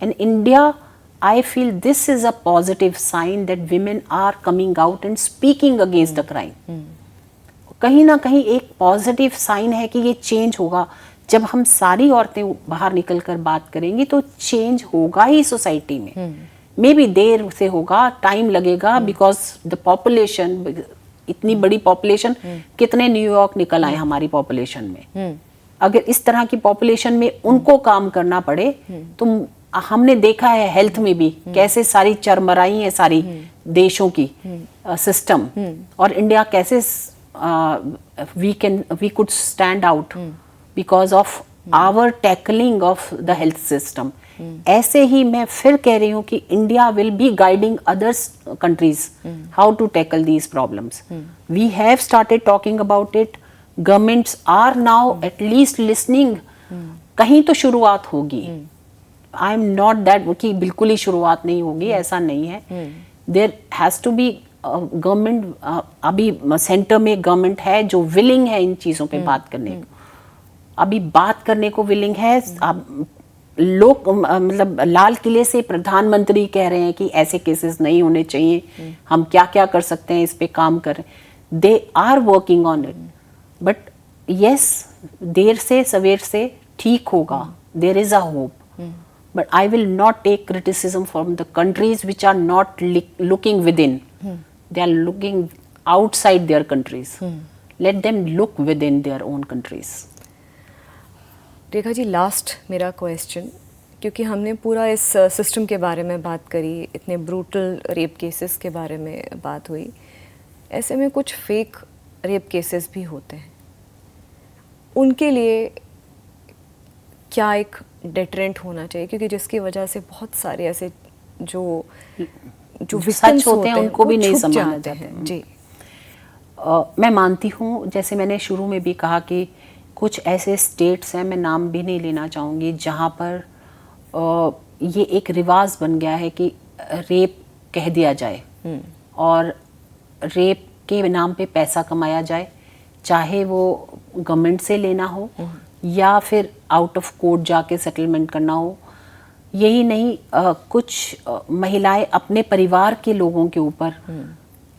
In India, I feel this is a positive sign that women are coming out and speaking against the crime. कहीं ना कहीं एक पॉजिटिव साइन है कि ये चेंज होगा. जब हम सारी औरतें बाहर निकल कर बात करेंगी तो चेंज होगा ही सोसाइटी में. मे बी देर से होगा, टाइम लगेगा, बिकॉज द पॉपुलेशन, इतनी बड़ी पॉपुलेशन, कितने न्यूयॉर्क निकल आए हमारी पॉपुलेशन में. अगर इस तरह की पॉपुलेशन में उनको काम करना पड़े, तो हमने देखा है हेल्थ में भी कैसे सारी चरमराई है सारी देशों की सिस्टम, और इंडिया कैसे we could stand out because of our tackling of the health system. ऐसे ही मैं फिर कह रही हूँ कि India will be guiding other countries how to tackle these problems. We have started talking about it. Governments are now at least listening. कहीं तो शुरुआत होगी. I am not that कि बिल्कुल ही शुरुआत नहीं होगी, ऐसा नहीं है. There has to be government अभी सेंटर में गवर्नमेंट है जो विलिंग है इन चीज़ों पे बात करने को, अभी बात करने को विलिंग है। अब लोग मतलब लाल किले से प्रधानमंत्री कह रहे हैं कि ऐसे केसेस नहीं होने चाहिए, हम क्या क्या कर सकते हैं इस पे काम कर रहे हैं। They are working on it, but yes देर से सवेर से ठीक होगा, there is a hope. But I will not take criticism from the countries which are not looking within. They are looking outside their countries. Let them look within their own countries. Rekha ji, last मेरा question, क्योंकि हमने पूरा इस system के बारे में बात करी, इतने ब्रूटल रेप केसेस के बारे में बात हुई, ऐसे में कुछ फेक रेप केसेस भी होते हैं, उनके लिए क्या एक डेटरेंट होना चाहिए? क्योंकि जिसकी वजह से बहुत सारे ऐसे जो सच होते हैं उनको भी नहीं समझना चाहते हैं। जी, मैं मानती हूँ, जैसे मैंने शुरू में भी कहा कि कुछ ऐसे स्टेट्स हैं, मैं नाम भी नहीं लेना चाहूँगी, जहाँ पर ये एक रिवाज बन गया है कि रेप कह दिया जाए और रेप के नाम पे पैसा कमाया जाए, चाहे वो गवर्नमेंट से लेना हो या फिर आउट ऑफ कोर्ट जाके सेटलमेंट करना हो। यही नहीं, कुछ महिलाएं अपने परिवार के लोगों के ऊपर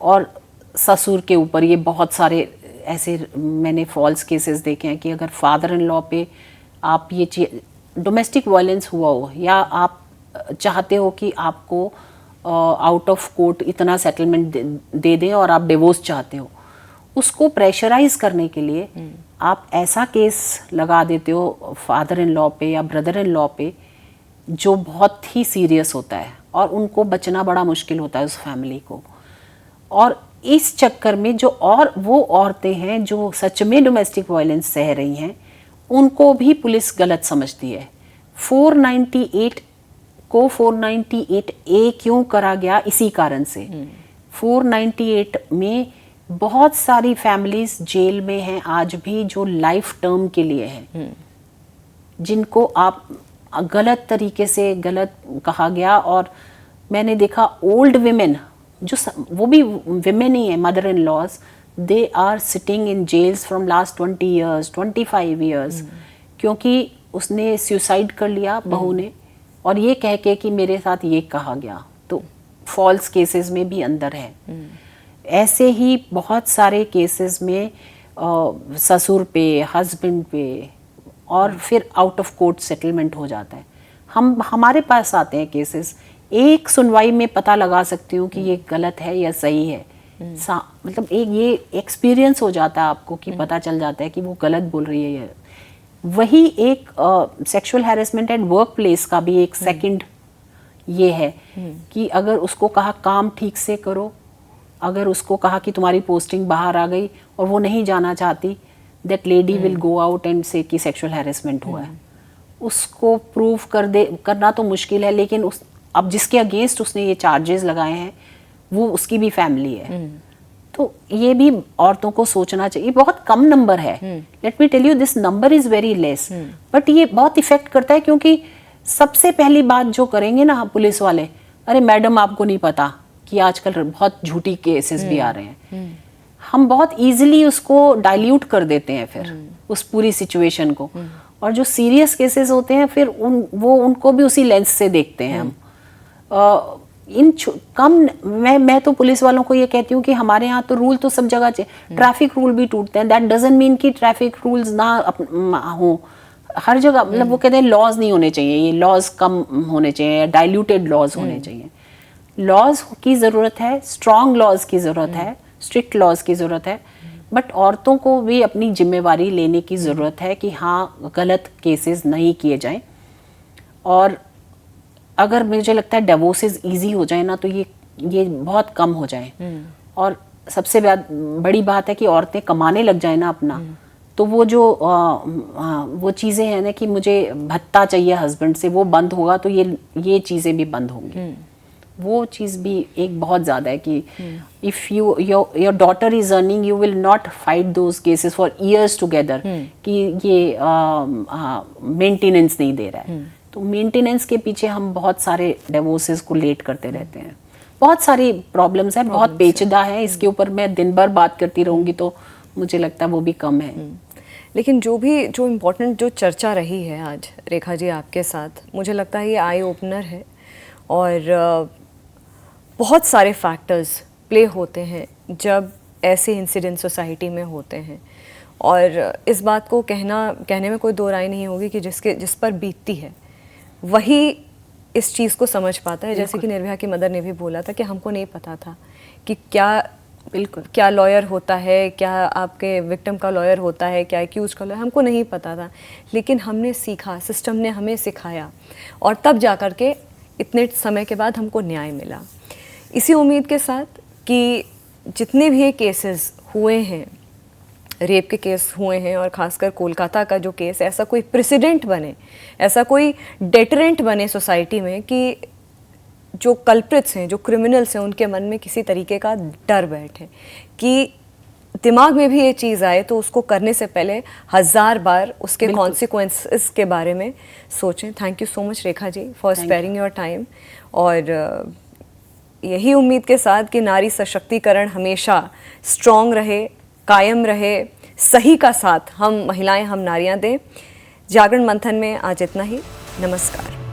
और ससुर के ऊपर, ये बहुत सारे ऐसे मैंने फॉल्स केसेस देखे हैं कि अगर फादर इन लॉ पे आप ये डोमेस्टिक वायलेंस हुआ हो या आप चाहते हो कि आपको आउट ऑफ कोर्ट इतना सेटलमेंट दे दें और आप डिवोर्स चाहते हो, उसको प्रेशराइज करने के लिए आप ऐसा केस लगा देते हो फादर इन लॉ पे या ब्रदर इन लॉ पे जो बहुत ही सीरियस होता है और उनको बचना बड़ा मुश्किल होता है उस फैमिली को। और इस चक्कर में जो और वो औरतें हैं जो सच में डोमेस्टिक वायलेंस सह रही हैं, उनको भी पुलिस गलत समझती है। 498 को 498A क्यों करा गया? इसी कारण से 498 में बहुत सारी फैमिलीज जेल में हैं आज भी जो लाइफ टर्म के लिए हैं, जिनको आप गलत तरीके से गलत कहा गया। और मैंने देखा ओल्ड विमेन, जो वो भी विमेन ही है, mother in laws, they are sitting in jails from last 20 years 25 years, क्योंकि उसने सुसाइड कर लिया बहू ने, और ये कह के कि मेरे साथ ये कहा गया। तो फॉल्स केसेस में भी अंदर है। ऐसे ही बहुत सारे केसेस में ससुर पे, हस्बैंड पे, और फिर आउट ऑफ कोर्ट सेटलमेंट हो जाता है। हमारे पास आते हैं केसेस, एक सुनवाई में पता लगा सकती हूँ कि ये गलत है या सही है। मतलब एक ये एक्सपीरियंस हो जाता है आपको कि पता चल जाता है कि वो गलत बोल रही है या। वही एक sexual harassment at work place का भी एक सेकंड ये है कि अगर उसको कहा काम ठीक से करो, अगर उसको कहा कि तुम्हारी पोस्टिंग बाहर आ गई और वो नहीं जाना चाहती, that lady will go out and से कि सेक्सुअल हैरेसमेंट हुआ है। उसको प्रूव करना तो मुश्किल है, लेकिन अब जिसके अगेंस्ट उसने ये चार्जेस लगाए हैं वो उसकी भी फैमिली है। तो ये भी औरतों को सोचना चाहिए। बहुत कम नंबर है, let me tell you, this number is very less, but ये बहुत इफेक्ट करता है। क्योंकि सबसे पहली बात जो करेंगे ना पुलिस वाले, अरे मैडम आपको नहीं पता कि आजकल बहुत झूठी केसेस भी आ रहे हैं। हम बहुत इजीली उसको डाइल्यूट कर देते हैं फिर उस पूरी सिचुएशन को, और जो सीरियस केसेस होते हैं फिर उनको भी उसी लेंस से देखते हैं हम। मैं तो पुलिस वालों को ये कहती हूँ कि हमारे यहाँ तो रूल तो सब जगह ट्रैफिक रूल भी टूटते हैं। दैट डजंट मीन कि ट्रैफिक रूल्स ना हो हर जगह। मतलब वो कहते हैं लॉज नहीं होने चाहिए, ये लॉज कम होने चाहिए, डाइल्यूटेड लॉज होने चाहिए। लॉज की ज़रूरत है, स्ट्रॉन्ग लॉज की ज़रूरत है, स्ट्रिक्ट लॉज की ज़रूरत है, बट औरतों को भी अपनी जिम्मेवारी लेने की ज़रूरत है कि हाँ गलत केसेस नहीं किए जाएं। और अगर मुझे लगता है डिवोर्सेस इजी हो जाए ना तो ये बहुत कम हो जाए। और सबसे बड़ी बात है कि औरतें कमाने लग जाए ना अपना, तो वो जो वो चीज़ें हैं ना कि मुझे भत्ता चाहिए हस्बैंड से, वो बंद होगा तो ये चीज़ें भी बंद होंगी। वो चीज़ भी एक बहुत ज़्यादा है कि if your daughter is earning you will not fight those cases for years together कि ये मेंटेनेंस नहीं दे रहा है। तो मेंटेनेंस के पीछे हम बहुत सारे डिवोर्सेस को लेट करते रहते हैं। बहुत सारी प्रॉब्लम्स हैं, बहुत पेचीदा है, इसके ऊपर मैं दिन भर बात करती रहूंगी तो मुझे लगता है वो भी कम है। लेकिन जो इम्पोर्टेंट जो चर्चा रही है आज रेखा जी आपके साथ, मुझे लगता है ये आई ओपनर है और बहुत सारे फैक्टर्स प्ले होते हैं जब ऐसे इंसिडेंट सोसाइटी में होते हैं, और इस बात को कहने में कोई दो राय नहीं होगी कि जिस पर बीतती है वही इस चीज़ को समझ पाता है। जैसे कि निर्भया की मदर ने भी बोला था कि हमको नहीं पता था कि क्या लॉयर होता है, क्या आपके विक्टिम का लॉयर होता है, क्या एक्यूज का लॉयर, हमको नहीं पता था, लेकिन हमने सीखा, सिस्टम ने हमें सिखाया और तब जा कर के इतने समय के बाद हमको न्याय मिला। इसी उम्मीद के साथ कि जितने भी ये केसेस हुए हैं, रेप के केस हुए हैं और ख़ासकर कोलकाता का जो केस, ऐसा कोई प्रेसिडेंट बने, ऐसा कोई डेटरेंट बने सोसाइटी में कि जो कल्प्रिट्स हैं, जो क्रिमिनल्स हैं, उनके मन में किसी तरीके का डर बैठे, कि दिमाग में भी ये चीज़ आए तो उसको करने से पहले 1000 बार उसके कॉन्सिक्वेंसेस के बारे में सोचें। Thank you so much Rekha ji for sparing your time, और यही उम्मीद के साथ कि नारी सशक्तिकरण हमेशा स्ट्रॉन्ग रहे, कायम रहे, सही का साथ हम महिलाएं, हम नारियां दें। जागरण मंथन में आज इतना ही। नमस्कार।